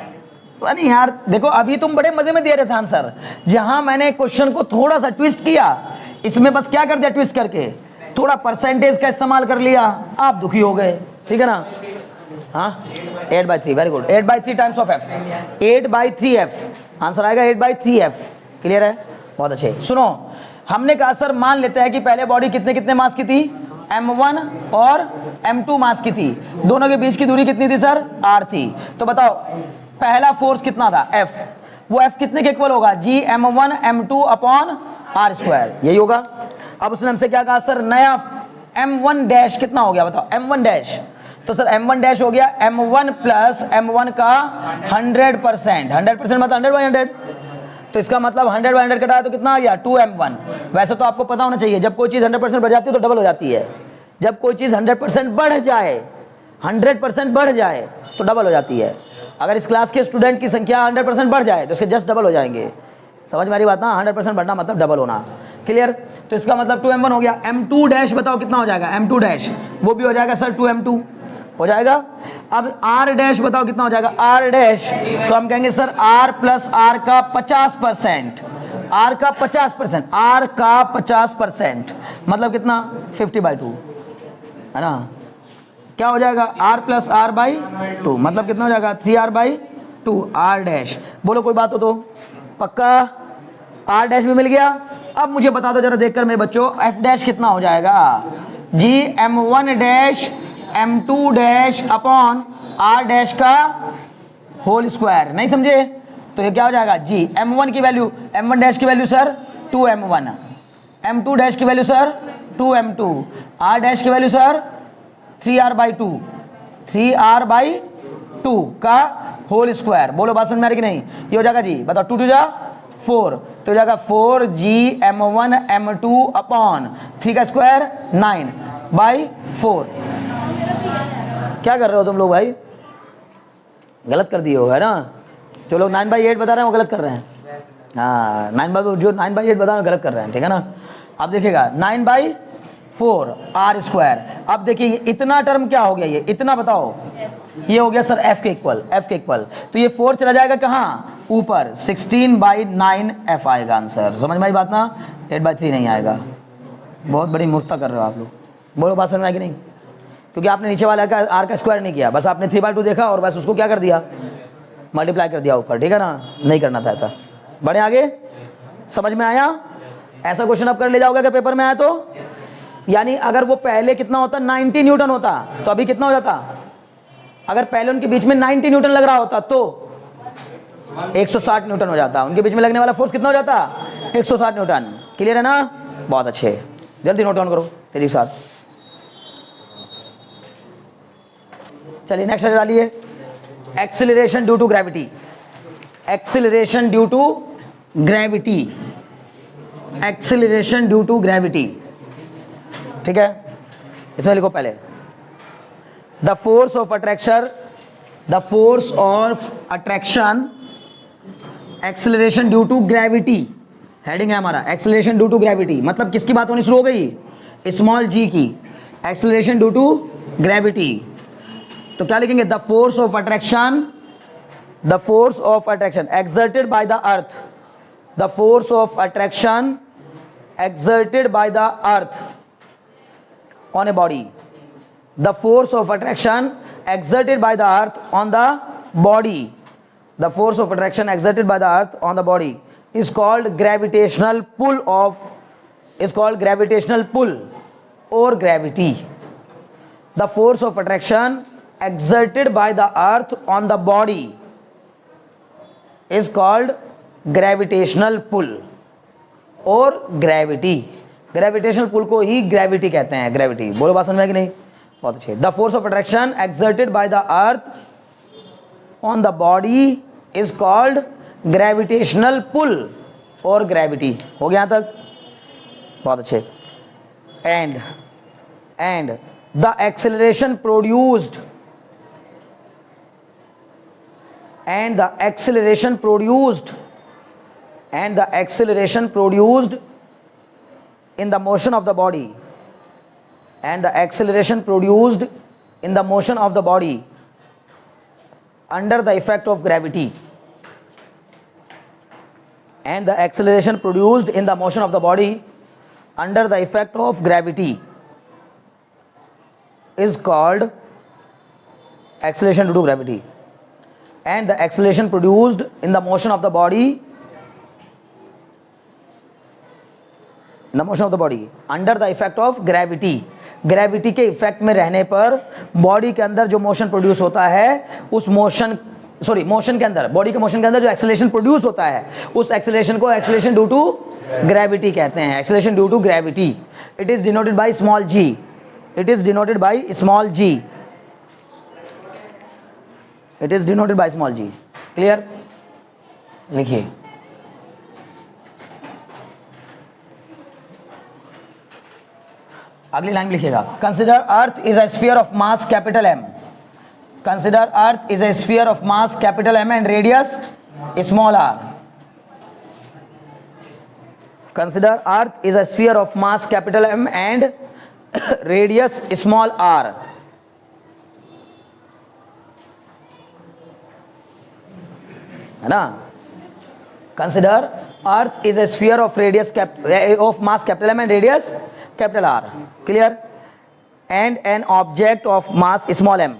नहीं यार देखो, अभी तुम बड़े मजे में दे रहे थे आंसर, जहां मैंने क्वेश्चन को थोड़ा सा ट्विस्ट किया, इसमें बस क्या कर दिया, ट्विस्ट करके थोड़ा परसेंटेज का इस्तेमाल कर लिया, आप दुखी हो गए, ठीक है ना। हाँ 8/3, very good, 8/3 times of F, 8/3F answer आएगा, 8/3F। क्लियर है, बहुत अच्छे। सुनो, हमने कहा सर मान लेते हैं कि पहले बॉडी कितने कितने मास की थी, m1 और m2 मास की थी, दोनों के बीच की दूरी कितनी थी सर, r थी। तो बताओ पहला फोर्स कितना था, F, वो F कितने के इक्वल होगा, G m1 m2 r square, यही होगा। अब उसने हमसे क्या कहा सर, नया m1 डैश कितना हो गया, बताओ m1 डैश, तो सर m1 डैश हो गया m1 प्लस m1 का 100%, 100% मतलब 100/100, तो इसका मतलब 100/100 कटाया तो कितना आ गया, 2m1। वैसे तो आपको पता होना चाहिए, जब कोई चीज़ 100% बढ़ जाती है तो डबल हो जाती है, जब कोई चीज़ 100% बढ़ जाए, 100% बढ़ जाए तो डबल हो जाती है। अगर इस क्लास के स्टूडेंट की संख्या 100% बढ़ जाए तो इसके जस्ट डबल हो जाएंगे, समझ में आ रही बात ना, 100% बढ़ना मतलब डबल होना। क्लियर, तो इसका मतलब 2m1 हो गया, m2 डैश बताओ कितना हो जाएगा, m2 डैश वो भी हो जाएगा सर 2m2 हो जाएगा। अब आर डैश बताओ कितना हो जाएगा, आर डैश, तो हम कहेंगे सर आर प्लस आर का 50%, आर का 50%, आर का 50% मतलब कितना 50/2 है ना, क्या हो जाएगा आर प्लस आर बाई 2 मतलब कितना हो जाएगा 3r/2 आर डैश। बोलो कोई बात हो तो, पक्का आर डैश भी मिल गया। अब मुझे बता दो जरा देखकर मेरे बच्चों, एफ डैश कितना हो जाएगा जी, m1 dash m2 dash upon R dash का होल स्क्वायर। नहीं समझे तो ये क्या हो जाएगा जी, m1 की वैल्यू, m1 डैश की value sir 2m1, m2 dash की value sir 2m2, r dash की वैल्यू सर 3r/2, 3r/2 का होल स्क्वायर। बोलो बात समझ में आ रही कि नहीं, ये हो जाएगा जी, बताओ 2 2 जा 4, तो हो जाएगा 4g m1 m2 अपॉन 3 का स्क्वायर 9/4। क्या कर रहे हो तुम लोग भाई, गलत कर दिए हो है ना, जो लोग 9/8 बता रहे हैं वो गलत कर रहे हैं। हाँ 9/8 बता रहे हैं गलत कर रहे हैं, ठीक है ना। अब देखिएगा 9/4 आर स्क्वायर। अब देखिए इतना टर्म क्या हो गया, ये इतना बताओ, ये हो गया सर एफ के इक्वल, एफ के इक्वल, तो ये 4 चला जाएगा कहाँ ऊपर, 16/9 एफ आएगा आंसर। समझ में आई बात ना, 8/3 नहीं आएगा। बहुत बड़ी मूर्खता कर रहे हो आप लोग। बोलो बात समझ में आई कि नहीं, क्योंकि आपने नीचे वाला का आर का स्क्वायर नहीं किया, बस आपने 3/2 देखा और बस उसको क्या कर दिया, मल्टीप्लाई कर दिया ऊपर, ठीक है ना, नहीं करना था ऐसा। बढ़े आगे, समझ में आया। ऐसा क्वेश्चन आप कर ले जाओगे अगर पेपर में आया तो, यानी अगर वो पहले कितना होता 90 न्यूटन होता तो अभी कितना हो जाता, अगर पहले उनके बीच में 90 न्यूटन लग रहा होता तो 160 न्यूटन हो जाता, उनके बीच में लगने वाला फोर्स कितना हो जाता 160 न्यूटन। क्लियर है ना, बहुत अच्छे, जल्दी नोट डाउन करो तेरे साथ। चलिए नेक्स्ट डालिए, acceleration due to gravity, acceleration due to gravity, acceleration due to gravity, ठीक है। इसमें लिखो पहले, the force of attraction, the force of attraction acceleration due to gravity, heading है हमारा एक्सीलरेशन ड्यू टू ग्रेविटी, मतलब किसकी बात होनी शुरू हो गई, स्मॉल जी की, एक्सीलरेशन ड्यू टू ग्रेविटी। तो क्या लिखेंगे, the force of attraction, the force of attraction exerted by the earth, the force of attraction exerted by the earth on a body, the force of attraction exerted by the earth on the body, the force of attraction exerted by the earth on the body is called gravitational pull of, is called gravitational pull or gravity. The force of attraction exerted by the earth on the body is called gravitational pull और gravity, gravitational pull को ही gravity कहते हैं, gravity. बोलो बात समझ में कि नहीं, बहुत अच्छे। The force of attraction exerted by the earth on the body is called gravitational pull और ग्रेविटी। हो गया यहाँ तक, बहुत अच्छे। And the acceleration produced, and the acceleration produced, and the acceleration produced in the motion of the body, and the acceleration produced in the motion of the body under the effect of gravity, and the acceleration produced in the motion of the body under the effect of gravity is called acceleration due to gravity, and the acceleration produced in the motion of the body, in the motion of the body under the effect of gravity, gravity के effect में रहने पर body के अंदर जो motion produce होता है, उस मोशन, सॉरी मोशन के अंदर, बॉडी के मोशन के अंदर जो एक्सेलरेशन प्रोड्यूस होता है, उस एक्सेलरेशन को एक्सेलरेशन ड्यू टू ग्रेविटी कहते हैं, acceleration due to gravity. It is denoted by small G, it is denoted by small G, it is denoted by small G. Clear, लिखिए। अगली लाइन लिखिएगा, consider earth is a sphere of mass capital M, consider earth is a sphere of mass capital M and radius small R, consider earth is a sphere of mass capital M and radius small R, है ना। Consider earth is a sphere of radius of mass capital M and radius capital R, clear, and an object of mass small M,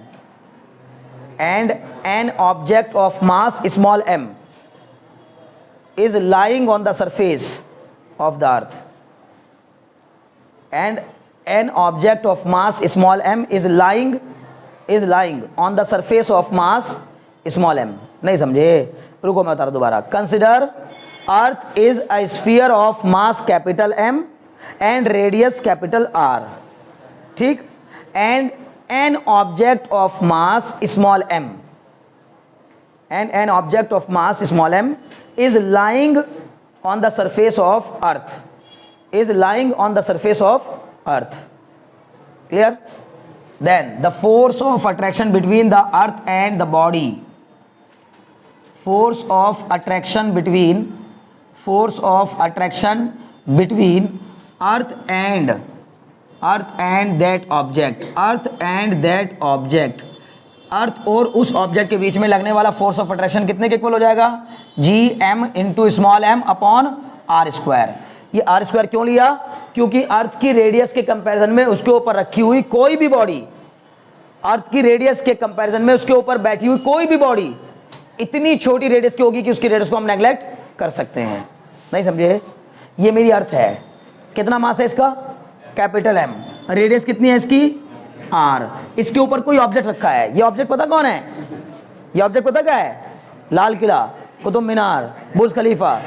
and an object of mass small m is lying on the surface of the earth, and an object of mass small m is lying on the surface of mass small m. नहीं समझे, रुको मैं बता रहा हूं दोबारा। Consider earth is a sphere of mass capital m and radius capital R, ठीक, and an object of mass small m, and an object of mass small m is lying on the surface of earth, is lying on the surface of earth, clear. Then the force of attraction between the earth and the body, force of attraction between earth and that object, अर्थ और उस object के बीच में लगने वाला force of attraction कितने के equal हो जाएगा, G M into small M upon R square. ये आर स्क्वायर क्यों लिया, क्योंकि अर्थ की रेडियस के कंपैरिजन में उसके ऊपर रखी हुई कोई भी बॉडी, अर्थ की रेडियस के कंपैरिजन में उसके ऊपर बैठी हुई कोई भी बॉडी इतनी छोटी रेडियस की होगी कि उसकी रेडियस को हम नेग्लेक्ट कर सकते हैं। नहीं समझे, ये मेरी अर्थ है, कितना मास है इसका, कैपिटल एम, रेडियस कितनी है इसकी, आर, इसके ऊपर कोई ऑब्जेक्ट रखा है। ये ऑब्जेक्ट पता कौन है, ये ऑब्जेक्ट पता क्या है, लाल किला, कुतुब मीनार, बुर्ज खलीफा,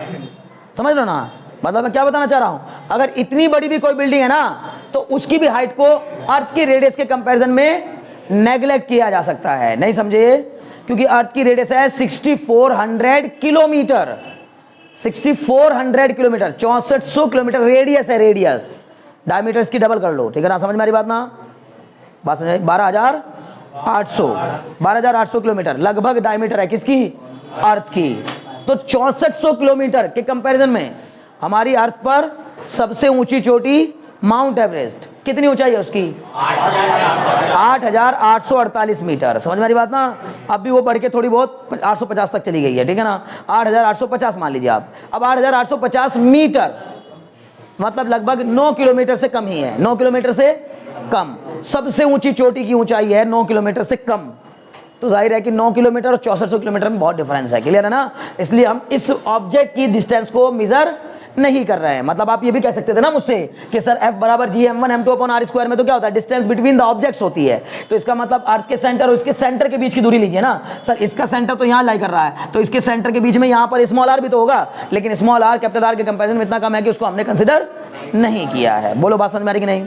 समझ लो ना। मतलब मैं क्या बताना चाह रहा हूं, अगर इतनी बड़ी भी कोई बिल्डिंग है ना तो उसकी भी हाइट को अर्थ की रेडियस के कंपैरिजन में नेग्लेक्ट किया जा सकता है। नहीं समझे, क्योंकि अर्थ की रेडियस है 6400 किलोमीटर, 6400 किलोमीटर, 6400 किलोमीटर रेडियस है, रेडियस, डायमीटर इसकी डबल कर लो, ठीक है ना। समझ में आ रही बात ना, बात समझ, 12,800 किलोमीटर लगभग डायमीटर है किसकी, अर्थ की। तो 6400 किलोमीटर के कंपैरिजन में हमारी अर्थ पर सबसे ऊंची चोटी माउंट एवरेस्ट, कितनी ऊंचाई है उसकी, 8,848 मीटर। समझ में आ रही बात ना। अब भी वो बढ़ के थोड़ी बहुत 850 तक चली गई है, ठीक है ना, 8,850 मान लीजिए आप। अब 8,850 मीटर मतलब लगभग 9 किलोमीटर से कम ही है, 9 किलोमीटर से कम। सबसे ऊंची चोटी की ऊंचाई है 9 किलोमीटर से कम, तो जाहिर है कि 9 किलोमीटर और 6400 किलोमीटर में बहुत डिफरेंस है, क्लियर है ना। इसलिए हम इस ऑब्जेक्ट की डिस्टेंस को मेजर नहीं कर रहे हैं। मतलब आप ये भी कह सकते थे ना मुझसे कि सर F बराबर जी m1 m2 upon r square में तो क्या होता है, डिस्टेंस बिटवीन द ऑब्जेक्ट्स होती है। तो इसका मतलब अर्थ के सेंटर और इसके सेंटर के बीच की दूरी लीजिए ना। सर इसका सेंटर तो यहाँ लाई कर रहा है, तो इसके सेंटर के बीच में यहाँ पर स्मॉल r भी तो होगा, लेकिन स्मॉल r कैपिटल R के कंपैरिजन में इतना कम है कि उसको हमने कंसिडर नहीं किया है। बोलो बात समझ में आ रही कि नहीं,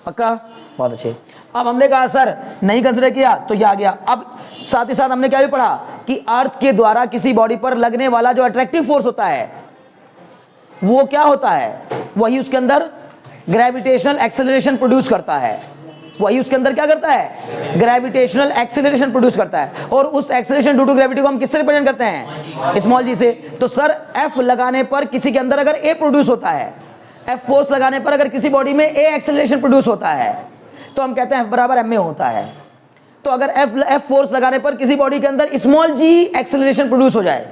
पक्का, बहुत अच्छे। अब हमने कहा सर नहीं कंसिडर किया तो ये आ गया। अब साथ ही साथ हमने क्या भी पढ़ा कि अर्थ के द्वारा किसी बॉडी पर लगने वाला जो अट्रैक्टिव फोर्स होता है वो क्या होता है, वही उसके अंदर ग्रेविटेशनल एक्सेलरेशन प्रोड्यूस करता है। वही उसके अंदर क्या करता है, ग्रेविटेशनल एक्सेलरेशन प्रोड्यूस करता है। और उस एक्सेलरेशन ड्यू टू ग्रेविटी को हम किससे रिप्रेजेंट करते हैं, स्मॉल जी से। तो सर F लगाने पर किसी के अंदर अगर A प्रोड्यूस होता है, F फोर्स लगाने पर अगर किसी बॉडी में A एक्सेलरेशन प्रोड्यूस होता है तो हम कहते हैं F बराबर ma होता है। तो अगर F फोर्स लगाने पर किसी बॉडी के अंदर स्मॉल g एक्सेलरेशन प्रोड्यूस हो जाए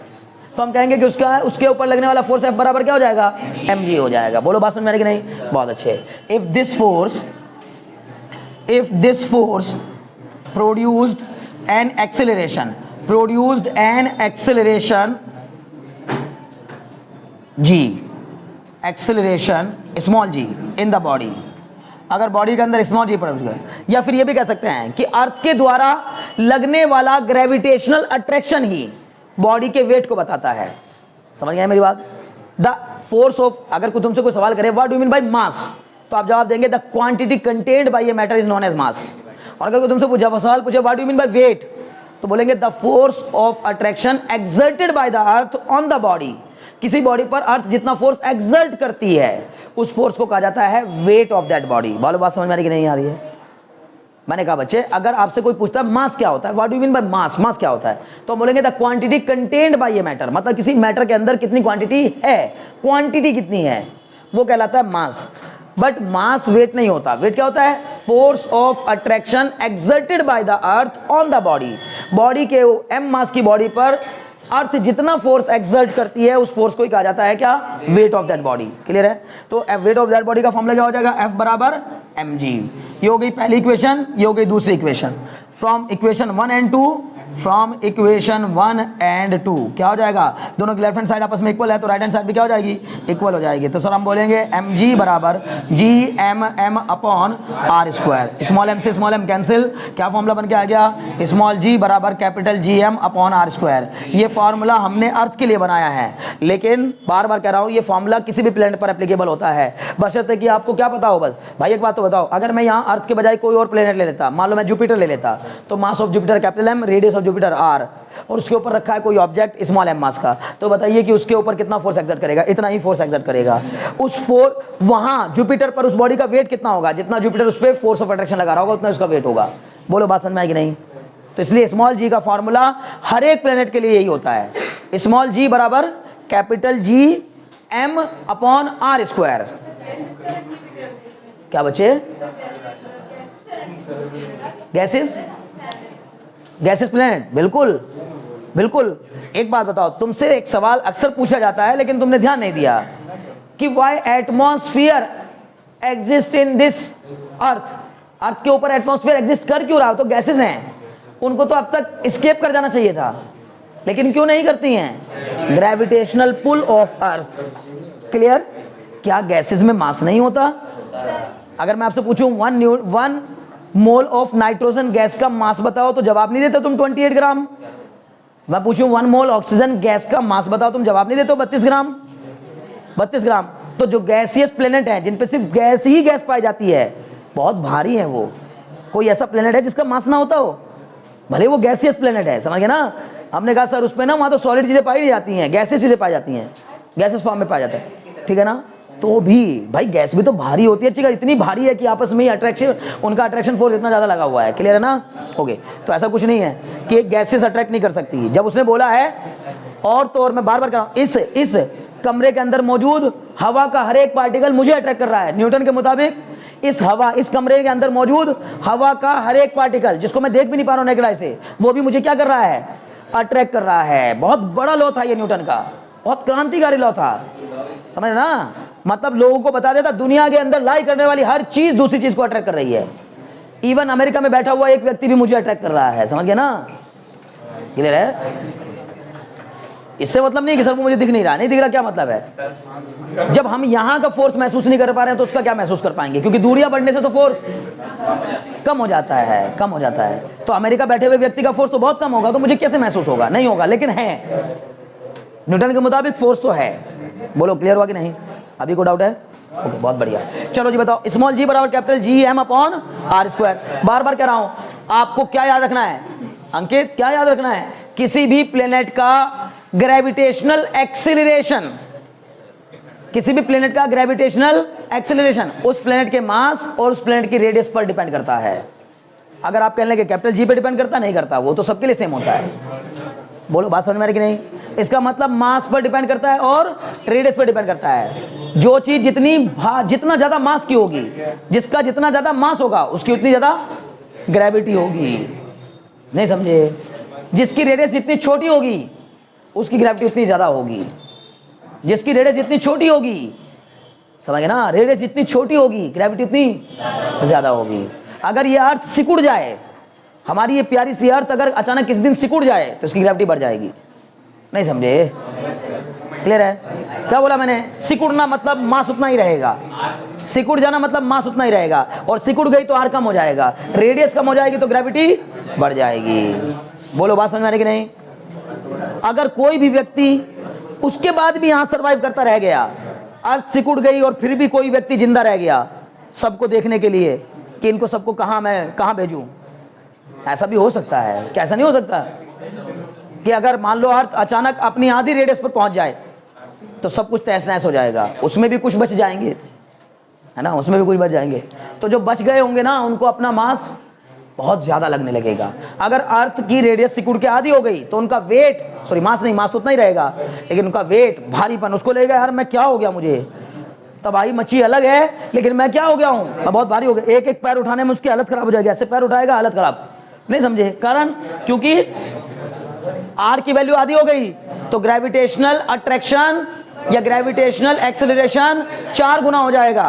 तो हम कहेंगे कि उसके ऊपर लगने वाला फोर्स F बराबर क्या हो जाएगा, mg हो जाएगा। बोलो बात समझ में आ रही कि नहीं, बहुत अच्छे। If this force produced an acceleration g, acceleration small g in the body, अगर बॉडी के अंदर स्मॉल जी प्रोड्यूस करें, या फिर ये भी कह सकते हैं कि अर्थ के द्वारा लगने वाला ग्रेविटेशनल अट्रैक्शन ही बॉडी के वेट को बताता है। समझ गए मेरी बात। द फोर्स ऑफ, अगर कोई तुमसे कोई सवाल करे what do you mean by mass, तो आप जवाब देंगे the quantity contained by a matter is known as mass. और अगर कोई तुमसे सवाल पूछे what do you mean by weight, तो बोलेंगे the force of attraction exerted by the earth on the body. किसी बॉडी पर अर्थ जितना फोर्स एक्सर्ट करती है उस फोर्स को कहा जाता है वेट ऑफ दैट बॉडी। बोलो बात समझ में आ रही कि नहीं आ रही है। मैंने कहा बच्चे अगर आपसे कोई पूछता है मास क्या होता है, what do you mean by mass, mass क्या होता है, तो हम बोलेंगे the quantity contained by a matter, मतलब किसी मैटर के अंदर कितनी क्वांटिटी है, क्वांटिटी कितनी है वो कहलाता है मास। बट मास वेट नहीं होता। वेट क्या होता है, force of attraction exerted by the earth on the body. Body के m मास की बॉडी पर अर्थ जितना फोर्स एक्सर्ट करती है उस फोर्स को ही कहा जाता है क्या, weight of that body. Clear है? तो वेट ऑफ दैट बॉडी का फॉर्मूला क्या हो जाएगा, F बराबर mg। ये हो गई पहली इक्वेशन, ये हो गई दूसरी equation. From equation 1 and 2, from equation 1 and 2 क्या हो जाएगा, दोनों की लेफ्ट हैंड साइड आपस में इक्वल है तो राइट हैंड साइड भी क्या हो जाएगी, इक्वल हो जाएगी। तो सर हम बोलेंगे mg बराबर gmm upon r square. Small m से स्मॉल m कैंसिल, क्या फॉर्मूला बन के आ गया, स्मॉल g बराबर capital gm upon r square. ये फॉर्मूला हमने अर्थ के लिए बनाया है, लेकिन बार बार कह रहा हूँ ये फॉर्मूला किसी भी प्लेनेट पर एप्लीकेबल होता है, बशर्ते कि आपको क्या पता हो। बस भाई एक बात तो बताओ, अगर मैं यहाँ अर्थ के बजाय कोई और प्लेनेट ले लेता, मान लो मैं जुपिटर ले लेता, तो mass of Jupiter capital M, radius of Jupiter r, और उसके ऊपर रखा है कोई ऑब्जेक्ट स्मॉल m मास का, तो बताइए कि उसके ऊपर कितना फोर्स एक्सर्ट करेगा, इतना ही फोर्स एक्सर्ट करेगा। उस वहां जुपिटर पर उस बॉडी का वेट कितना होगा, जितना जुपिटर उस पर फोर्स ऑफ अट्रैक्शन लगा रहा होगा उतना उसका वेट होगा। बोलो बात समझ में आएगी नहीं? तो इसलिए स्मॉल g का फॉर्मूला हर एक प्लेनेट के लिए यही होता है, स्मॉल g बराबर capital G m upon r square. क्या बचे, गैसेस, गैसेस प्लेनेट, बिल्कुल बिल्कुल। एक बात बताओ, तुमसे एक सवाल अक्सर पूछा जाता है लेकिन तुमने ध्यान नहीं दिया कि why atmosphere exist in this earth. Earth के ऊपर एटमॉस्फेयर एग्जिस्ट कर क्यों रहा हो, तो गैसेस हैं, उनको तो अब तक एस्केप कर जाना चाहिए था, लेकिन क्यों नहीं करती हैं, gravitational pull of earth. Clear? क्या गैसेस में मास नहीं होता? अगर मैं आपसे पूछूं 1 मोल ऑफ नाइट्रोजन गैस का मास बताओ तो जवाब नहीं देते तुम 28 ग्राम। मैं पूछूं 1 मोल ऑक्सीजन गैस का मास बताओ, तुम जवाब नहीं देते हो 32 ग्राम। 32 ग्राम। तो जो गैसियस प्लेनेट हैं जिन पे सिर्फ गैस ही गैस पाई जाती है, बहुत भारी है वो। कोई ऐसा प्लेनेट है जिसका मास ना होता हो, भले वो गैसियस प्लेनेट है, समझ गए ना? हमने कहा सर उस पर ना वहाँ तो सॉलिड चीज़ें पाई नहीं जाती हैं, गैसियस चीज़ें पाई जाती हैं, गैसेस फॉर्म में पाया जाता है, ठीक है ना? तो भी भाई गैस भी तो भारी होती है, अच्छी इतनी भारी है कि आपस में ही अट्रैक्शन, उनका अट्रैक्शन फोर्स इतना ज़्यादा लगा हुआ है। क्लियर है ना? ओके, तो ऐसा कुछ नहीं है कि गैसेस अट्रैक्ट नहीं कर सकती। जब उसने बोला है, और तो और मैं बार बार कह रहा हूँ, इस कमरे के अंदर मौजूद हवा का हर एक पार्टिकल मुझे अट्रैक्ट कर रहा है। न्यूटन के मुताबिक इस कमरे के अंदर मौजूद हवा का हर एक पार्टिकल, जिसको मैं देख भी नहीं पा रहा हूँ नेकेड आई से, वो भी मुझे क्या कर रहा है, अट्रैक्ट कर रहा है। बहुत बड़ा लॉ था ये न्यूटन का, बहुत क्रांतिकारी लॉ था, समझ ना? मतलब लोगों को बता देता दुनिया के अंदर लाई करने वाली हर चीज दूसरी चीज को अट्रैक्ट कर रही है। इवन अमेरिका में बैठा हुआ एक व्यक्ति भी मुझे अट्रैक्ट कर रहा है, समझ गया ना? क्लियर है? इससे मतलब नहीं कि सर वो मुझे दिख नहीं रहा, नहीं दिख रहा क्या मतलब है? जब हम यहाँ का फोर्स महसूस नहीं कर पा रहे हैं तो उसका क्या महसूस कर पाएंगे, क्योंकि दूरियां बढ़ने से तो फोर्स कम हो जाता है, कम हो जाता है। तो अमेरिका बैठे हुए व्यक्ति का फोर्स तो बहुत कम होगा, तो मुझे कैसे महसूस होगा? नहीं होगा, लेकिन है, न्यूटन के मुताबिक फोर्स तो है। बोलो क्लियर हुआ कि नहीं? अभी को डाउट है? ओके, बहुत बढ़िया। चलो जी बताओ, स्मॉल g बराबर capital G m upon r square. बार बार कह रहा हूं, आपको क्या याद रखना है अंकित, क्या याद रखना है? किसी भी प्लेनेट का ग्रेविटेशनल एक्सीलरेशन, किसी भी प्लेनेट का ग्रेविटेशनल एक्सीलरेशन उस प्लेनेट के मास और उस प्लेनेट की रेडियस पर डिपेंड करता है। अगर आप कहने लगे कैपिटल G पे डिपेंड करता, नहीं करता, वो तो सबके लिए सेम होता है। बोलो बात समझ में आ रही कि नहीं? इसका मतलब मास पर डिपेंड करता है और रेडियस पर डिपेंड करता है। जो चीज जितना ज्यादा मास की होगी, जिसका जितना ज्यादा मास होगा उसकी उतनी ज्यादा ग्रेविटी होगी। नहीं समझे? जिसकी रेडियस जितनी छोटी होगी उसकी ग्रेविटी उतनी ज्यादा होगी। जिसकी रेडियस जितनी छोटी होगी, समझ गए ना? रेडियस जितनी छोटी होगी ग्रेविटी उतनी ज्यादा होगी। अगर ये अर्थ सिकुड़ जाए, हमारी ये प्यारी सी अर्थ अगर अचानक किसी दिन सिकुड़ जाए तो इसकी ग्रेविटी बढ़ जाएगी। नहीं समझे? क्लियर है? क्या बोला मैंने? सिकुड़ना मतलब मास उतना ही रहेगा, सिकुड़ जाना मतलब मास उतना ही रहेगा, और सिकुड़ गई तो आर कम हो जाएगा, रेडियस कम हो जाएगी तो ग्रेविटी बढ़ जाएगी। बोलो बात समझ में आ रही कि नहीं? अगर कोई भी व्यक्ति उसके बाद भी यहां सर्वाइव करता रह गया, अर्थ सिकुड़ गई और फिर भी कोई व्यक्ति जिंदा रह गया सबको देखने के लिए कि इनको सबको कहां भेजूं, ऐसा भी हो सकता है। क्या ऐसा नहीं हो सकता कि अगर मान लो अर्थ अचानक अपनी आधी रेडियस पर पहुंच जाए तो सब कुछ तहस नहस हो जाएगा, उसमें भी कुछ बच जाएंगे, है ना? उसमें भी कुछ बच जाएंगे। तो जो बच गए होंगे ना, उनको अपना मास बहुत ज्यादा लगने लगेगा। अगर अर्थ की रेडियस सिकुड़ के आधी हो गई तो उनका वेट, सॉरी मास नहीं, मास तो उतना ही रहेगा, लेकिन उनका वेट, भारीपन उसको लगेगा यार मैं क्या हो गया, मुझे तबाही मची अलग है, लेकिन मैं क्या हो गया हूं, मैं बहुत भारी हो गया। एक एक पैर उठाने में उसकी हालत खराब हो जाएगी, ऐसे पैर उठाएगा हालत खराब। नहीं समझे? कारण क्योंकि आर की वैल्यू आधी हो गई तो ग्रेविटेशनल अट्रैक्शन या ग्रेविटेशनल एक्सेलरेशन 4 गुना हो जाएगा।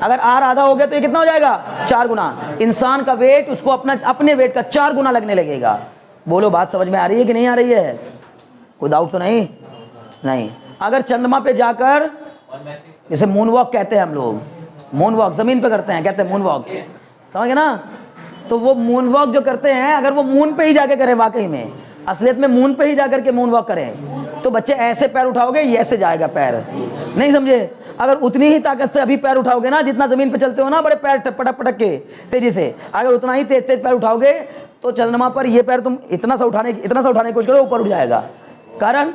अगर आर आधा हो गया तो ये कितना हो जाएगा 4 गुना। इंसान का वेट उसको अपने वेट का 4 गुना लगने लगेगा। बोलो बात समझ में आ रही है कि नहीं आ रही है? कोई डाउट तो नहीं? नहीं। अगर चंद्रमा पे जाकर, जैसे मून वॉक कहते हैं हम लोग, मून वॉक जमीन पे करते हैं, कहते हैं मून वॉक, समझ गए ना? तो वो मून वॉक जो करते हैं, अगर वो मून पे ही जाके करें, वाकई में असलियत में मून पे ही जाकर के मून वॉक करें, तो बच्चे ऐसे पैर उठाओगे, ये ऐसे जाएगा पैर, नहीं समझे? अगर उतनी ही ताकत से अभी पैर उठाओगे ना, जितना जमीन पे चलते हो ना बड़े पैर पटक पटक के तेजी से, अगर उतना ही तेज तेज पैर उठाओगे तो चंद्रमा पर ये पैर तुम इतना सा उठाने की कोशिश करो, ऊपर उठ जाएगा। कारण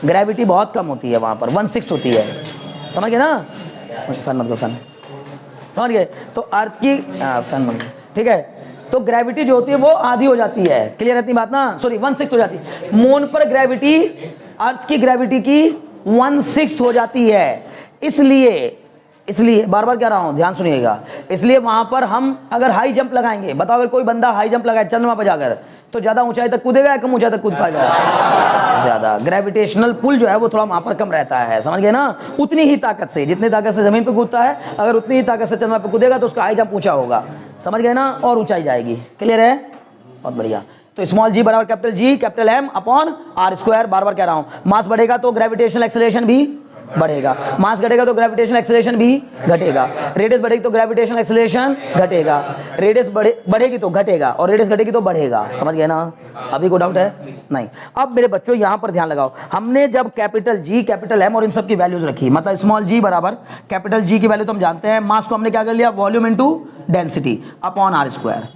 ग्रेविटी बहुत कम होती है वहां पर, 1/6 होती है, समझ गए ना? फैन मत लो, फैन समझ गए? तो अर्थ की फैन मत, ठीक है? तो ग्रेविटी जो होती है वो आधी हो जाती है, क्लियर रहती बात ना? सॉरी 1/6 हो जाती है। मून पर ग्रेविटी अर्थ की ग्रेविटी की 1/6 हो जाती है। इसलिए बार बार कह रहा हूं, ध्यान सुनिएगा, इसलिए वहां पर हम अगर हाई जंप लगाएंगे, बताओ अगर कोई बंदा हाई जंप लगाए चंद्रमा पर जाकर, तो ज्यादा ऊंचाई तक कूदेगा या कम ऊंचाई तक कूद पाएगा? ज्यादा। ग्रेविटेशनल पुल जो है वो थोड़ा वहां पर कम रहता है, समझ गए ना? उतनी ही ताकत से, जितनी ताकत से जमीन पे कूदता है, अगर उतनी ही ताकत से चंद्रमा पे कूदेगा तो उसका हाई जंप ऊंचा होगा, समझ गए ना? और ऊंचाई जाएगी। क्लियर है? बहुत बढ़िया। तो स्मॉल जी बराबर capital G capital M upon R square. बार बार कह रहा हूं, मास बढ़ेगा तो ग्रेविटेशनल एक्सेलरेशन भी बढ़ेगा, मास घटेगा तो ग्रेविटेशनल एक्सेलरेशन भी घटेगा, रेडियस बढ़ेगी तो ग्रेविटेशनल एक्सेलरेशन घटेगा, रेडियस बढ़ेगी तो घटेगा, और रेडियस घटेगी तो बढ़ेगा, समझ गए ना? अभी कोई डाउट है? नहीं। अब मेरे बच्चों यहां पर ध्यान लगाओ, हमने जब कैपिटल जी कैपिटल एम और इन सब की वैल्यूज रखी, मतलब स्मॉल जी बराबर कैपिटल जी की वैल्यू तो हम जानते हैं, मास को हमने क्या कर लिया, volume into density upon R square.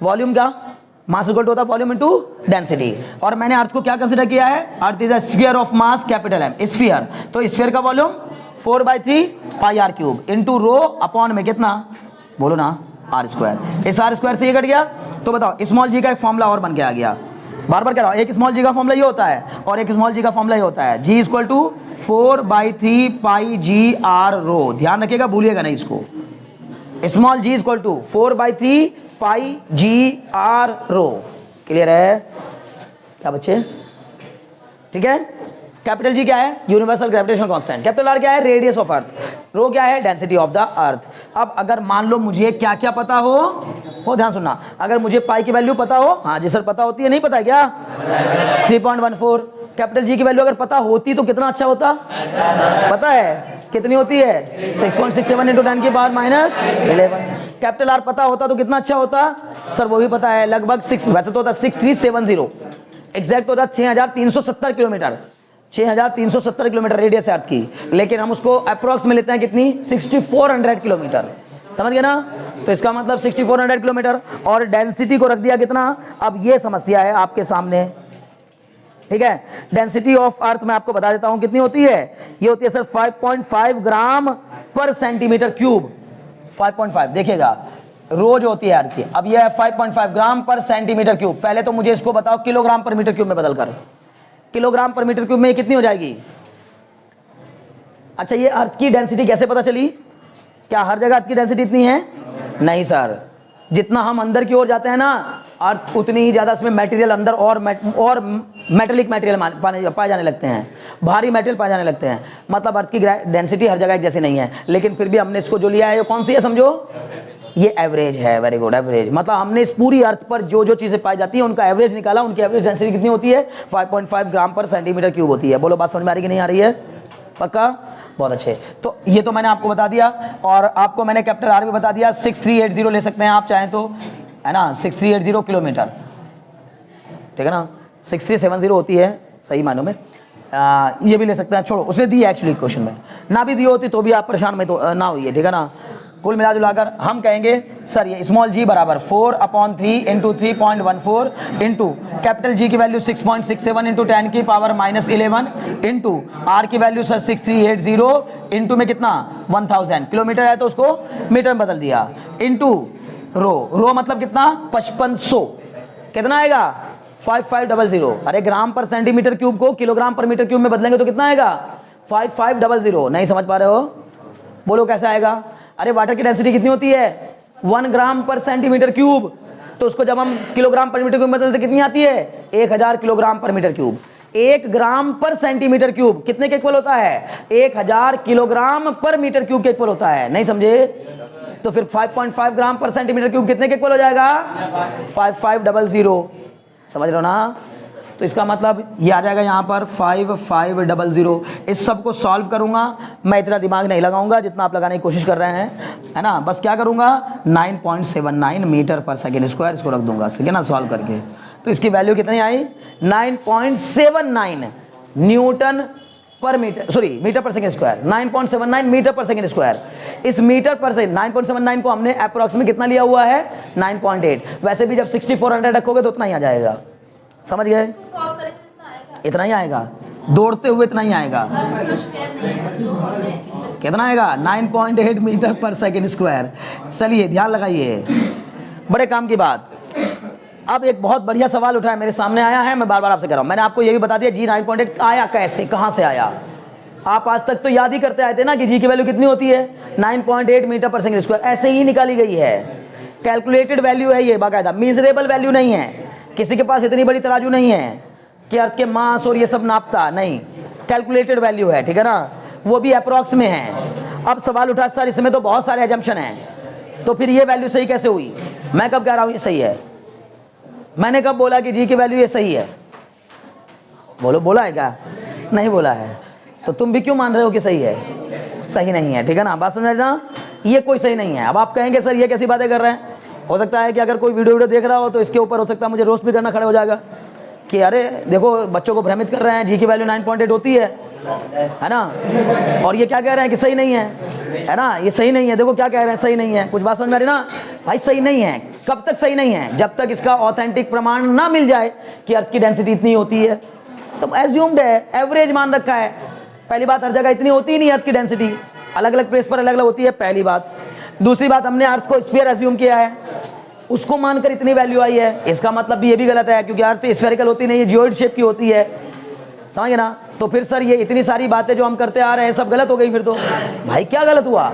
Volume क्या, मास इक्वल टू होता है वॉल्यूम इनटू डेंसिटी, और मैंने अर्थ को क्या कंसीडर किया है, earth is a sphere of mass capital M, sphere, तो स्फीयर का volume 4/3 pi R cube into rho upon में कितना, बोलो ना, आर स्क्वायर। इस आर स्क्वायर से ये कट गया, तो बताओ स्मॉल जी का एक फॉर्मूला और बन के आ गया। बार बार कह रहा हूं, एक स्मॉल जी का फॉर्मूला ये होता है और एक स्मॉल जी का फॉर्मूला ये होता है, G equal to 4/3 pi G R rho. ध्यान रखिएगा, भूलिएगा नहीं इसको। Small G equal to 4/3 pi G R rho. Clear है क्या बच्चे? ठीक है। कैपिटल जी क्या है, universal gravitational constant, capital R क्या है, रेडियस ऑफ अर्थ, रो क्या है, डेंसिटी ऑफ द अर्थ। अब अगर मान लो मुझे क्या क्या पता हो ध्यान सुनना, अगर मुझे पाई की वैल्यू पता हो, हाँ जी सर पता होती है, नहीं पता है क्या, 3.14, कैपिटल जी की वैल्यू अगर पता होती तो कितना अच्छा होता, पता है कितनी होती है, 6.67 इंटू 10 की पावर -11। कैपिटल आर पता होता तो कितना अच्छा होता, सर वो भी पता है, लगभग 6, वैसे तो होता 6370, एग्जैक्ट होता 6370 किलोमीटर, 6370 किलोमीटर रेडियस है अर्थ की, लेकिन हम उसको अप्रोक्स में लेते हैं कितनी, 6400 किलोमीटर, समझ गए ना? तो इसका मतलब 6400 किलोमीटर, और डेंसिटी को रख दिया कितना। अब ये समस्या है आपके सामने, ठीक है। डेंसिटी ऑफ अर्थ मैं आपको बता देता हूं कितनी होती है, ये होती है सर 5.5 ग्राम पर सेंटीमीटर क्यूब। 5.5 देखिएगा, रोज होती है अर्थ की। अब ये है 5.5 ग्राम पर सेंटीमीटर क्यूब। पहले तो मुझे इसको बताओ किलोग्राम पर मीटर क्यूब में बदलकर, किलोग्राम पर मीटर क्यूब में कितनी हो जाएगी। अच्छा, ये अर्थ की डेंसिटी कैसे पता चली, क्या हर जगह अर्थ की डेंसिटी इतनी है, नहीं सर, जितना हम अंदर की ओर जाते हैं ना अर्थ, उतनी ही ज्यादा इसमें मटेरियल अंदर और मेटेलिक मटेरियल पाए जाने लगते हैं, भारी मटेरियल पाए जाने लगते हैं। मतलब अर्थ की डेंसिटी हर जगह एक जैसी नहीं है, लेकिन फिर भी हमने इसको जो लिया है ये कौन सी है, समझो ये एवरेज है। Very good, average. मतलब हमने इस पूरी अर्थ पर जो जो चीजें पाई जाती हैं उनका एवरेज निकाला, उनकी एवरेज डेंसिटी कितनी होती है, 5.5 ग्राम पर सेंटीमीटर क्यूब होती है। बोलो बात समझ में आ रही कि नहीं आ रही है, पक्का, बहुत अच्छे। तो ये तो मैंने आपको बता दिया, और आपको मैंने कैपिटल आर भी बता दिया, 6380 ले सकते हैं आप चाहें तो, है ना, 6380 किलोमीटर, ठीक है ना, 6370 होती है सही मानों में, ये भी ले सकते हैं। छोड़ो, उसने दी है एक्चुअली क्वेश्चन में, ना भी दी होती तो भी आप परेशान में तो ना हुई है, ठीक है ना। कुल मिला जुलाकर हम कहेंगे सर ये स्मॉल जी बराबर 4/3 इंटू 3.14 इंटू कैपिटल जी की वैल्यू 6.67 इंटू 10 की पावर -11 इंटू आर की वैल्यू सर 6380 इंटू में कितना 1000, किलोमीटर है तो उसको मीटर में बदल दिया, इंटू रो मतलब कितना 5500, कितना आएगा 5500। अरे ग्राम पर सेंटीमीटर क्यूब को किलोग्राम पर मीटर क्यूब में बदलेंगे तो कितना आएगा 5500। नहीं समझ पा रहे हो, बोलो कैसे आएगा। अरे वाटर की डेंसिटी कितनी होती है 1 ग्राम पर सेंटीमीटर क्यूब, तो उसको जब हम किलोग्राम पर मीटर क्यूब में बदलते कितनी आती है? 1000 किलोग्राम पर मीटर क्यूब। 1 ग्राम पर सेंटीमीटर क्यूब कितने के इक्वल होता है? 1000 किलोग्राम पर मीटर क्यूब के इक्वल होता है। नहीं समझे? तो फिर 5.5 ग्राम पर सेंटीमीटर क्यूब कितने के इक्वल हो जाएगा? 5500। समझ रहे हो ना? तो इसका मतलब ये आ जाएगा यहाँ पर 5500। इस सब को सॉल्व करूंगा, मैं इतना दिमाग नहीं लगाऊंगा जितना आप लगाने की कोशिश कर रहे हैं, है ना। बस क्या करूंगा, 9.79 मीटर पर सेकेंड स्क्वायर इसको रख दूंगा, ठीक है ना, सॉल्व करके। तो इसकी वैल्यू कितनी आई? 9.79 न्यूटन पर मीटर, सॉरी मीटर पर सेकेंड स्क्वायर, 9.79 मीटर पर सेकेंड स्क्वायर। इस मीटर पर से 9.79 को हमने अप्रोक्स में कितना लिया हुआ है? 9.8। वैसे भी जब 6400 रखोगे तो उतना ही आ जाएगा। समझ गए? इतना ही आएगा, दौड़ते हुए इतना ही आएगा। कितना आएगा? 9.8 मीटर पर सेकेंड स्क्वायर। चलिए ध्यान लगाइए, बड़े काम की बात। अब एक बहुत बढ़िया सवाल उठाया मेरे सामने आया है, मैं बार बार आपसे कह रहा हूं। मैंने आपको ये भी बता दिया जी 9.8 आया कैसे, कहां से आया। आप आज तक तो याद ही करते आए थे ना कि जी की वैल्यू कितनी होती है? 9.8 मीटर पर सेकेंड स्क्वायर। ऐसे ही निकाली गई है, कैलकुलेटेड वैल्यू है ये, बाकायदा मिजरेबल वैल्यू नहीं है। किसी के पास इतनी बड़ी तराजू नहीं है कि अर्थ के मास और ये सब नापता नहीं, कैलकुलेटेड वैल्यू है, ठीक है ना, वो भी अप्रोक्स में है। अब सवाल उठा सर इसमें तो बहुत सारे एजम्पशन हैं, तो फिर ये वैल्यू सही कैसे हुई? मैं कब कह रहा हूं ये सही है? मैंने कब बोला कि जी की वैल्यू ये सही है? बोलो, बोला है क्या? नहीं बोला है। तो तुम भी क्यों मान रहे हो कि सही है? सही नहीं है, ठीक है ना, बात समझना। ये कोई सही नहीं है। अब आप कहेंगे सर ये कैसी बातें कर रहे हैं? हो सकता है कि अगर कोई वीडियो देख रहा हो तो इसके ऊपर हो सकता है मुझे रोस्ट भी करना खड़ा हो जाएगा कि अरे देखो बच्चों को भ्रमित कर रहे हैं, जी की वैल्यू 9.8 होती है ना, और ये क्या कह रहे हैं कि सही नहीं है ना, ये सही नहीं है। देखो क्या कह रहे हैं, सही नहीं है। कुछ बात समझ में आ रही ना भाई? सही नहीं है। कब तक सही नहीं है? जब तक इसका ऑथेंटिक प्रमाण ना मिल जाए कि अर्थ की डेंसिटी इतनी होती है। तो एज्यूम्ड है, एवरेज मान रखा है। पहली बात, हर जगह इतनी होती ही नहीं अर्थ की डेंसिटी, अलग अलग प्लेस पर अलग अलग होती है, पहली बात। दूसरी बात, हमने अर्थ को स्फीयर एज्यूम किया है, उसको मानकर इतनी वैल्यू आई है। इसका मतलब भी ये भी गलत है क्योंकि अर्थ स्फेरिकल होती नहीं है, जियोइड शेप की होती है। समझे ना? तो फिर सर ये इतनी सारी बातें जो हम करते आ रहे हैं सब गलत हो गई। फिर तो भाई क्या गलत हुआ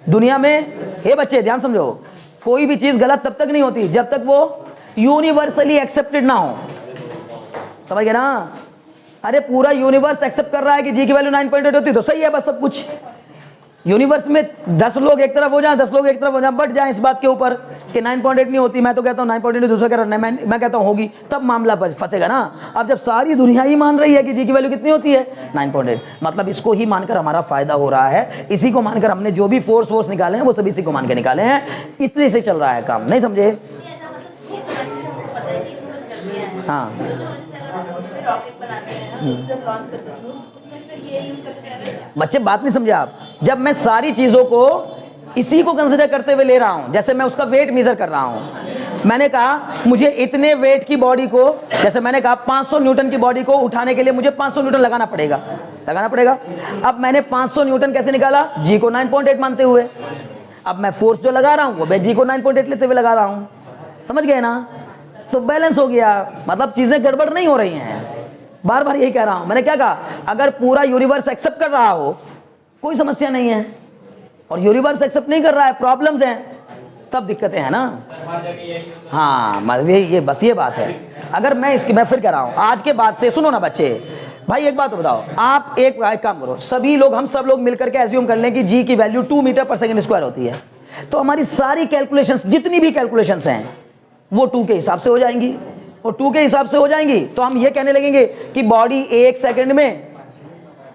दुनिया में? हे बच्चे ध्यान समझो, कोई भी चीज गलत तब तक नहीं होती जब तक वो यूनिवर्सली एक्सेप्टेड ना हो। समझ गए ना? अरे पूरा यूनिवर्स एक्सेप्ट कर रहा है कि जी की वैल्यू 9.8 होती तो सही है बस सब कुछ। यूनिवर्स में 10 लोग एक तरफ हो जाएं, 10 लोग एक तरफ हो जाएं, बढ़ जाएं इस बात के ऊपर कि 9.8 नहीं होती, मैं तो कहता हूँ 9.8, दूसरा कह रहा है मैं कहता हूँ होगी, तब मामला फंसेगा ना। अब जब सारी दुनिया ही मान रही है कि जी की वैल्यू कितनी होती है? 9.8, मतलब इसको ही मानकर हमारा फायदा हो रहा है। इसी को मानकर हमने जो भी फोर्स निकाले हैं वो सभी इसी को मान के निकाले हैं। इसलिए से चल रहा है काम। नहीं समझे? हाँ, बच्चे बात नहीं समझे आप। जब मैं सारी चीजों को इसी को कंसीडर करते हुए ले रहा हूं, जैसे मैं उसका वेट मेजर कर रहा हूं, मैंने कहा मुझे इतने वेट की बॉडी को, जैसे मैंने कहा 500 न्यूटन की बॉडी को उठाने के लिए मुझे 500 न्यूटन लगाना पड़ेगा। अब मैंने 500 न्यूटन कैसे निकाला? जी को 9.8 मानते हुए। अब मैं फोर्स जो लगा रहा हूं वो मैं जी को 9.8 लेते हुए लगा रहा हूं। समझ गए ना? तो बैलेंस हो गया, मतलब चीजें गड़बड़ नहीं हो रही हैं। बार बार यही कह रहा हूं। मैंने क्या कहा? अगर पूरा यूनिवर्स एक्सेप्ट कर रहा हो कोई समस्या नहीं है, और यूनिवर्स एक्सेप्ट नहीं कर रहा है, प्रॉब्लम्स हैं, तब दिक्कतें हैं ना। हाँ, ये बस ये बात है। अगर मैं फिर कह रहा हूं, आज के बाद से सुनो ना बच्चे, भाई एक बात तो बताओ, आप एक काम करो, सभी लोग, हम सब लोग मिलकर के एज्यूम कर लें कि जी की वैल्यू 2 मीटर पर सेकेंड स्क्वायर होती है, तो हमारी सारी कैलकुलेशंस, जितनी भी कैलकुलेशंस हैं वो 2 के हिसाब से हो जाएंगी। और 2 के हिसाब से हो जाएंगी तो हम ये कहने लगेंगे कि बॉडी 1 सेकंड में,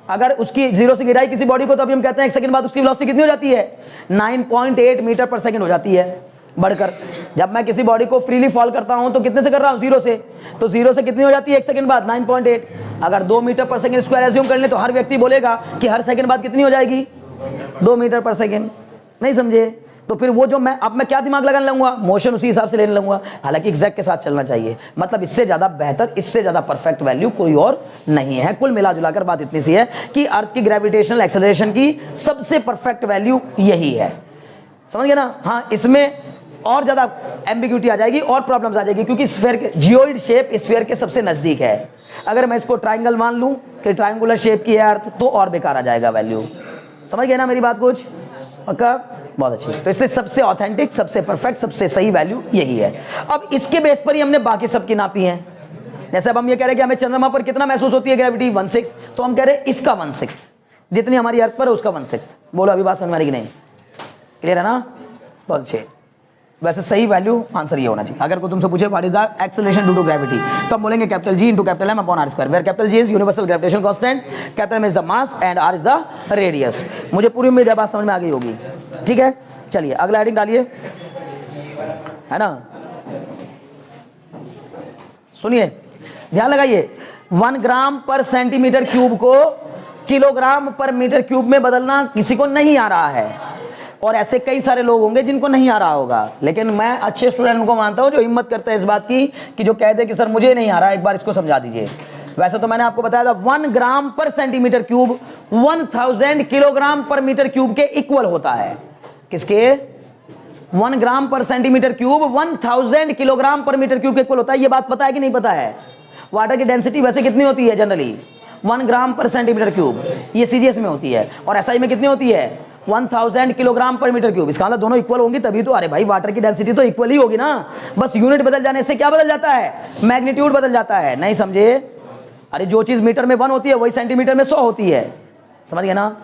अगर उसकी 0 से गिराई किसी बॉडी को, तो अभी हम कहते हैं 1 सेकंड बाद उसकी वेलोसिटी कितनी हो जाती है? 9.8 मीटर पर सेकंड हो जाती है बढ़कर। जब मैं किसी बॉडी को फ्रीली फॉल करता हूं तो कितने से कर रहा हूं? 0 से। तो 0 से कितनी हो जाती है 1 सेकंड बाद? 9.8। अगर 2 मीटर पर सेकंड स्क्वायर एज्यूम कर ले तो हर व्यक्ति बोलेगा कि हर सेकंड बाद कितनी हो जाएगी? 2 मीटर पर सेकंड। नहीं समझे? तो फिर वो जो मैं क्या दिमाग लगाने लगूंगा? मोशन उसी हिसाब से लेने लगूंगा। हालांकि एग्जैक्ट के साथ चलना चाहिए, मतलब इससे ज्यादा बेहतर, इससे ज्यादा परफेक्ट वैल्यू कोई और नहीं है। कुल मिला जुलाकर बात इतनी सी है कि अर्थ की ग्रेविटेशनल एक्सेलरेशन की सबसे परफेक्ट वैल्यू यही है। समझ गए ना? हाँ, इसमें और ज्यादा एम्बिग्यूटी आ जाएगी और प्रॉब्लम्स आ जाएगी, क्योंकि स्फीयर के जियोइड शेप स्फीयर के सबसे नजदीक है। अगर मैं इसको ट्राइंगल मान लूं कि ट्राइंगुलर शेप की है अर्थ, तो और बेकार आ जाएगा वैल्यू। समझ गए ना मेरी बात? कुछ पक्का? बहुत अच्छी। तो इसलिए सबसे ऑथेंटिक, सबसे परफेक्ट, सबसे सही वैल्यू यही है। अब इसके बेस पर ही हमने बाकी सबकी नापी है। जैसे अब हम ये कह रहे हैं कि हमें चंद्रमा पर कितना महसूस होती है ग्रेविटी, 1/6, तो हम कह रहे हैं इसका 1/6, जितनी हमारी अर्थ पर है उसका 1/6। बोलो अभी बात समझ में आ रही कि नहीं? क्लियर है ना? बहुत अच्छे। वैसे सही वैल्यू आंसर ये होना चाहिए। अगर कोई तुमसे पूछे what is the acceleration due to gravity, तो हम बोलेंगे capital G into capital M upon r², where capital G is universal gravitational constant, capital M is the mass and r is the radius. मुझे पूरी उम्मीद है बात समझ में आ गई होगी। ठीक है, चलिए अगला हेडिंग डालिए, है ना? सुनिए, ध्यान लगाइए, 1 ग्राम पर सेंटीमीटर क्यूब को किलोग्राम पर मीटर क्यूब में बदलना किसी को नहीं आ रहा है, और ऐसे कई सारे लोग होंगे जिनको नहीं आ रहा होगा। लेकिन मैं अच्छे स्टूडेंट को मानता हूं जो हिम्मत करते हैं इस बात की कि जो कहते हैं कि सर मुझे नहीं आ रहा, एक बार इसको समझा दीजिए। वैसे तो मैंने आपको बताया था 1 ग्राम पर सेंटीमीटर क्यूब 1000 किलोग्राम पर मीटर क्यूब के इक्वल होता है। किसके? 1 ग्राम पर सेंटीमीटर क्यूब 1000 किलोग्राम पर मीटर क्यूब के इक्वल होता है। ये बात पता है कि नहीं पता है? वाटर की डेंसिटी वैसे कितनी होती है जनरली? 1 ग्राम पर सेंटीमीटर क्यूब, ये सीजीएस में होती है, और एसआई में कितनी होती है? 1000 किलोग्राम पर मीटर क्यूब। इसका मतलब दोनों इक्वल होंगी तभी तो। अरे भाई वाटर की डेंसिटी तो इक्वल ही होगी ना, बस यूनिट बदल जाने से क्या बदल जाता है? मैग्नीट्यूड बदल जाता है। नहीं समझे? अरे जो चीज मीटर में 1 होती है वही सेंटीमीटर में 100 होती है। समझ गए ना?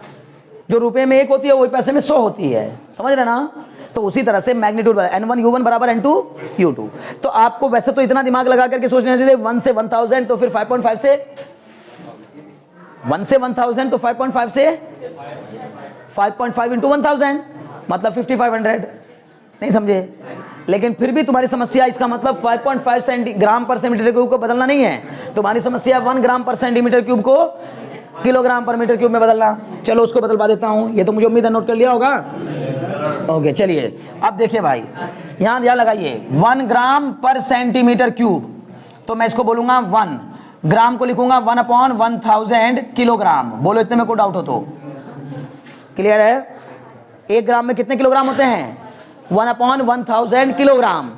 जो रुपए में 1 होती है वही पैसे में 100 होती है। समझ रहे ना? तो उसी तरह से मैग्नीट्यूड N1U1 बराबर N2U2। तो आपको वैसे तो इतना दिमाग लगा करके सोचना चाहिए 1 से 1000, तो फिर 5.5 से 1 से 1000, तो 5.5 से 5.5 इंटू 1000 मतलब 5500। नहीं समझे? लेकिन फिर भी तुम्हारी समस्या, इसका मतलब 5.5 ग्राम पर सेंटीमीटर क्यूब को बदलना नहीं है, तुम्हारी समस्या 1 ग्राम पर सेंटीमीटर क्यूब को किलोग्राम पर मीटर क्यूब में बदलना। चलो उसको बदलवा देता हूं, ये तो मुझे उम्मीद है नोट कर लिया होगा। ओके चलिए अब देखिए भाई, यहां लगाइए 1 ग्राम पर सेंटीमीटर क्यूब, तो मैं इसको बोलूंगा 1 ग्राम को लिखूंगा 1/1000 किलोग्राम। बोलो इतने में कोई डाउट हो तो? क्लियर है? 1 ग्राम में कितने किलोग्राम होते हैं? 1/1000 किलोग्राम।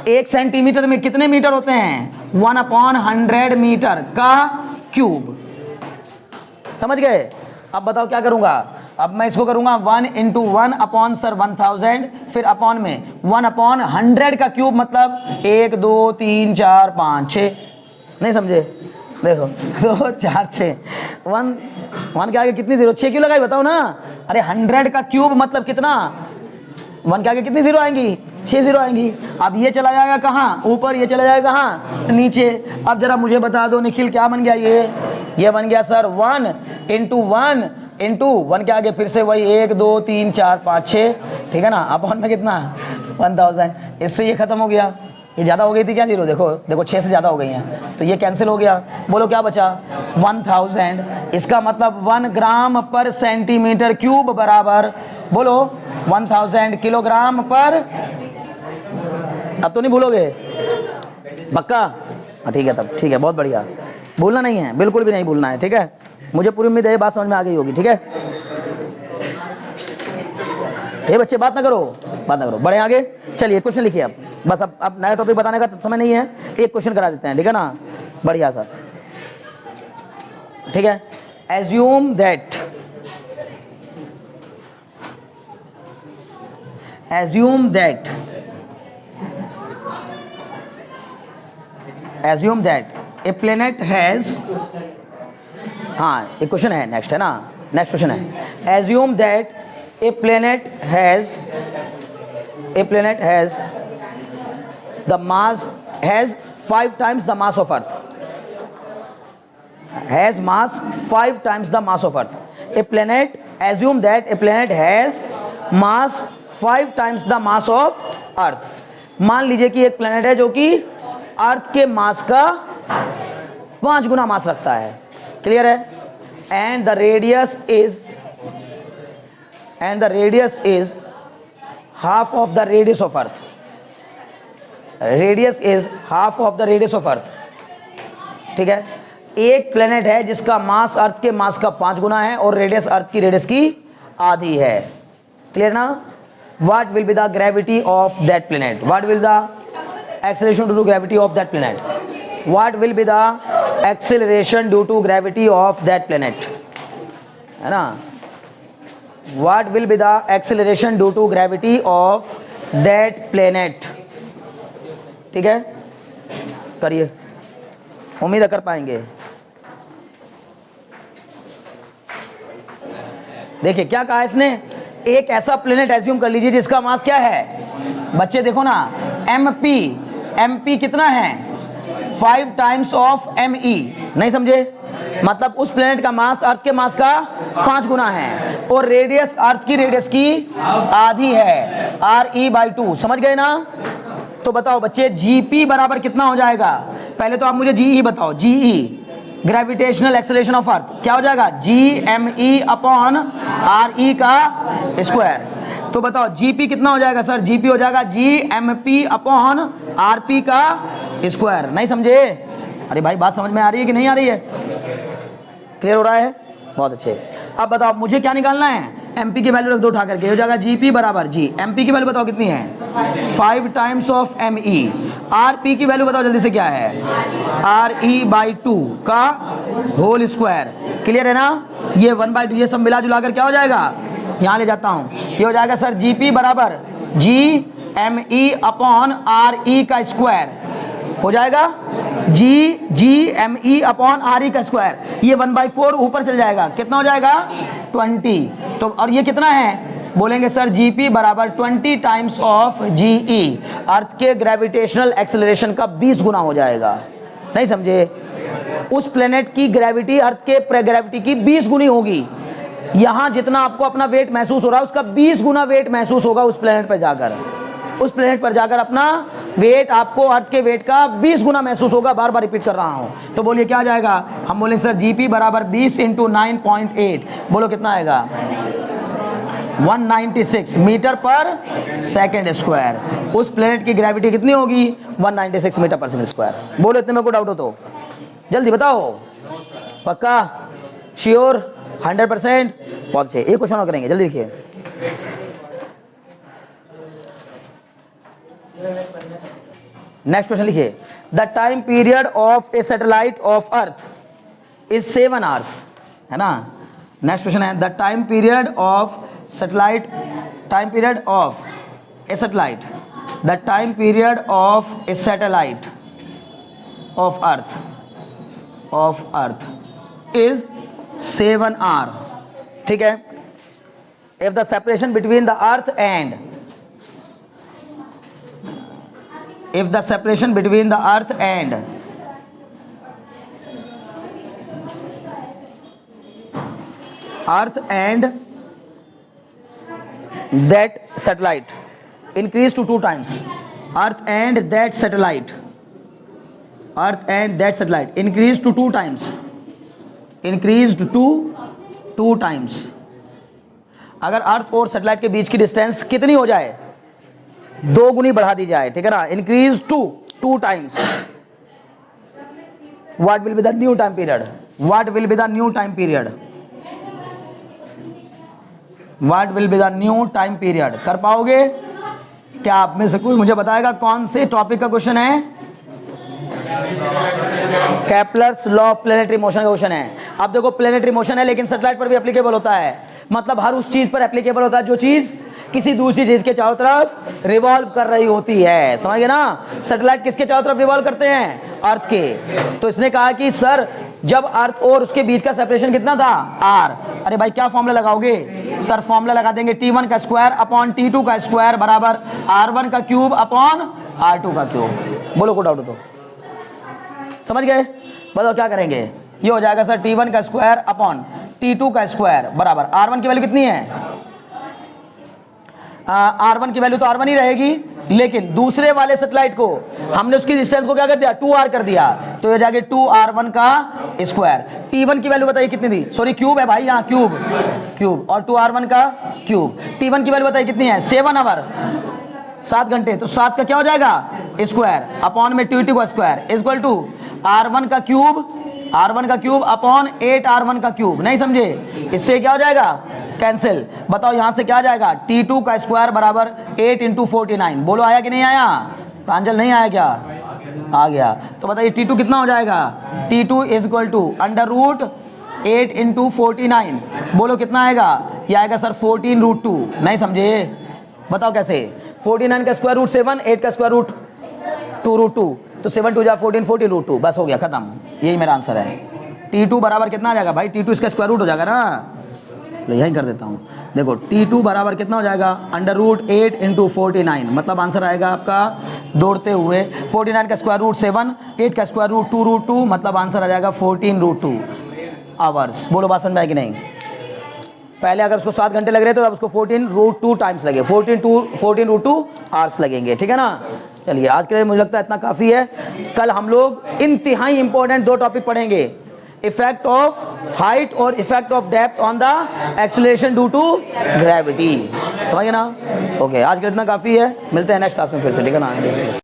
1 सेंटीमीटर में कितने मीटर होते हैं? 1/100 मीटर का क्यूब। समझ गए? अब बताओ क्या करूंगा? अब मैं इसको करूंगा 1 इंटू 1 अपॉन सर 1000, फिर अपॉन में 1/100 का क्यूब, मतलब 1 2 3 4 5 6। नहीं समझे? देखो 2 4 6, 1 के आगे कितनी जीरो? 6 क्यों लगाई बताओ ना? अरे 100 का क्यूब मतलब कितना? 1 के आगे कितनी जीरो आएंगी? 6 जीरो आएंगी। अब ये चला जाएगा कहाँ? ऊपर। ये चला जाएगा कहाँ? नीचे। अब जरा मुझे बता दो निखिल, क्या बन गया ये बन गया सर 1 इंटू 1 इंटू 1 के आगे फिर से वही 1 2 3 4 5 6, ठीक है ना? अपॉन में कितना? 1000। इससे ये खत्म हो गया। ये ज़्यादा हो गई थी क्या जीरो? देखो देखो 6 से ज़्यादा हो गई हैं, तो ये कैंसिल हो गया। बोलो क्या बचा? 1000। इसका मतलब 1 ग्राम पर सेंटीमीटर क्यूब बराबर, बोलो 1000 किलोग्राम पर। अब तो नहीं भूलोगे? पक्का? ठीक है, तब ठीक है, बहुत बढ़िया। भूलना नहीं है, बिल्कुल भी नहीं भूलना है। ठीक है, मुझे पूरी उम्मीद है ये बात समझ में आ गई होगी। ठीक है, ये बच्चे बात ना करो, बढ़े आगे। चलिए क्वेश्चन लिखिए अब। बस अब नया टॉपिक बताने का समय नहीं है, एक क्वेश्चन करा देते हैं। ठीक है ना? बढ़िया सर। ठीक है, assume that a planet has, हाँ एक क्वेश्चन है, नेक्स्ट है ना? नेक्स्ट क्वेश्चन है, assume that a planet has the mass, has 5 times the mass of Earth, has mass 5 times the mass of Earth. A planet, assume that a planet has mass 5 times the mass of Earth. मान लीजिए कि एक planet है जो कि अर्थ के मास का 5 गुना मास रखता है। क्लियर है? And the radius is half of the radius of earth. Radius is half of the radius of earth. ठीक है, एक प्लेनेट है जिसका मास अर्थ के मास का 5 गुना है और रेडियस अर्थ की रेडियस की आधी है। क्लियर ना? What will be the gravity of that planet? What will the acceleration due to gravity of that planet? What will be the acceleration due to gravity of that planet? है ना? What will be the acceleration due to gravity of that planet. ठीक है, करिए, उम्मीद है कर पाएंगे। देखिए क्या कहा इसने, एक ऐसा प्लेनेट एज्यूम कर लीजिए जिसका मास क्या है बच्चे, देखो ना, MP कितना है 5 टाइम्स ऑफ ME, नहीं समझे, मतलब उस प्लेनेट का मास अर्थ के मास का 5 गुना है, और रेडियस अर्थ की रेडियस की आधी है, RE/2, समझ गए ना। तो बताओ बच्चे GP बराबर कितना हो जाएगा, पहले तो आप मुझे GE बताओ, GE gravitational acceleration of earth क्या हो जाएगा, GME/RE का स्क्वायर। तो बताओ GP कितना हो जाएगा सर, GP हो जाएगा GMP/RP का स्क्वायर, नहीं समझे। अरे भाई बात समझ में आ रही है कि नहीं आ रही है, क्लियर हो रहा है, बहुत अच्छे। अब बताओ मुझे क्या निकालना है, MP की वैल्यू रख दो उठा करके, हो जाएगा GP बराबर G, MP की वैल्यू बताओ कितनी है 5 टाइम्स ऑफ ME, RP की वैल्यू बताओ जल्दी से क्या है RE/2 का होल स्क्वायर, क्लियर है ना। ये 1/2 ये सब मिला जुला कर क्या हो जाएगा, यहाँ ले जाता हूँ, ये हो जाएगा सर GP बराबर GME/RE का स्क्वायर, हो जाएगा GME/RE का स्क्वायर, ये 1/4 ऊपर चल जाएगा, कितना हो जाएगा 20। तो और ये कितना है, बोलेंगे सर GP बराबर 20 टाइम्स ऑफ GE, अर्थ के ग्रेविटेशनल एक्सेलरेशन का 20 गुना हो जाएगा, नहीं समझे। उस प्लेनेट की ग्रेविटी अर्थ के ग्रेविटी की 20 गुनी होगी, यहां जितना आपको अपना वेट महसूस हो रहा है उसका 20 गुना वेट महसूस होगा उस प्लेनेट पर जाकर, उस प्लेनेट पर जाकर अपना वेट आपको अर्थ के वेट का 20 गुना महसूस होगा, बार बार रिपीट कर रहा हूं। तो बोलिए क्या आ जाएगा, हम बोले सर GP बराबर 20 × 9.8, बोलो कितना आएगा 196 मीटर पर सेकेंड स्क्वायर। उस प्लेनेट की ग्रेविटी कितनी होगी 196 मीटर पर सेकेंड स्क्वायर। बोलो इतने में को डाउट हो तो जल्दी बताओ, पक्का, श्योर, 100%, बहुत अच्छे। एक क्वेश्चन और करेंगे, जल्दी देखिए। नेक्स्ट क्वेश्चन लिखिए, the time period of a satellite of earth is 7 hours, है ना। नेक्स्ट क्वेश्चन है, the time period of satellite, time period of a satellite, the time period of a satellite of earth is 7 hour, ठीक है। If the separation between the earth and, if the separation between the earth and that satellite increase to 2 times, earth and that satellite increased to 2 times, increased to 2 times, अगर अर्थ और satellite के बीच की distance कितनी हो जाए, 2 गुनी बढ़ा दी जाए, ठीक है ना, increase to 2 times, what will be the new time period, what will be the new time period, what will be the new time period. कर पाओगे क्या आप में से कोई मुझे बताएगा कौन से टॉपिक का क्वेश्चन है, Kepler's law of planetary motion का क्वेश्चन है। अब देखो प्लेनेटरी मोशन है लेकिन सैटेलाइट पर भी एप्लीकेबल होता है, मतलब हर उस चीज पर एप्लीकेबल होता है जो चीज किसी दूसरी चीज के चारों तरफ रिवॉल्व कर रही होती है, समझ गए ना। सैटेलाइट किसके चारों तरफ रिवॉल्व करते हैं, अर्थ के। तो इसने कहा कि सर जब अर्थ और उसके बीच का सेपरेशन कितना था r, अरे भाई क्या फॉर्मूला लगाओगे सर, फॉर्मूला लगा देंगे T1 का स्क्वायर अपॉन T2 का स्क्वायर बराबर R1 का क्यूब अपॉन R2 का क्यूब। बोलो को डाउट हो तो समझ गए, बताओ क्या करेंगे, ये हो जाएगा सर T1 का स्क्वायर अपॉन T2 का स्क्वायर बराबर R1 की वैल्यू कितनी है, R1 की वैल्यू तो R1 ही रहेगी, लेकिन दूसरे वाले सैटेलाइट को हमने उसकी डिस्टेंस को क्या कर दिया 2r कर दिया, तो ये जाके 2r1 का स्क्वायर। T1 की वैल्यू बताइए कितनी थी, सॉरी क्यूब है भाई यहाँ, क्यूब और 2r1 का क्यूब। T1 की वैल्यू बताइए कितनी है 7 आवर, 7 घंटे, तो 7 का क्या हो जाएगा स्क्वायर अपॉन में T2 का स्क्वायर इक्वल टू R1 का क्यूब अपॉन 8r1 का क्यूब, नहीं समझे, इससे क्या हो जाएगा कैंसिल। बताओ यहां से क्या आ जाएगा T2 का स्क्वायर बराबर 8 × 49। बोलो आया कि नहीं आया, प्रांजल नहीं आया क्या, आ गया। तो बताइए T2 कितना हो जाएगा, T2 is equal to under root 8 into 49, बोलो कितना आएगा? ये आएगा सर 14√2। नहीं समझे? बताओ कैसे? 49 का स्क्वायर रूट 7, 8 का स्क्वायर रूट 2√2, तो 7 2 जा 14, 14√2, बस हो गया खत्म। यही मेरा आंसर है। T2 बराबर कितना आ जाएगा भाई? T2 इसका स्क्वायर रूट हो जाएगा ना, तो यही कर देता हूँ। देखो T2 बराबर कितना हो जाएगा? √8 इंटू 49, मतलब आंसर आएगा आपका दौड़ते हुए 49 का स्क्वायर रूट 7, 8 का स्क्वायर रूट 2√2, मतलब आंसर आ जाएगा 14√2 आवर्स। बोलो बात समझ में आएगी नहीं? पहले अगर उसको 7 घंटे लग रहे थे तो अब उसको 14√2 टाइम्स लगे, 14√2 आवर्स लगेंगे, ठीक है ना। चलिए आज के लिए मुझे लगता है इतना काफ़ी है। कल हम लोग इंतहाई इंपॉर्टेंट 2 टॉपिक पढ़ेंगे, इफेक्ट ऑफ हाइट और effect of depth on the acceleration due to gravity. समझ गए ना? ओके, आज के लिए इतना काफ़ी है, मिलते हैं नेक्स्ट क्लास में फिर से, ठीक है ना।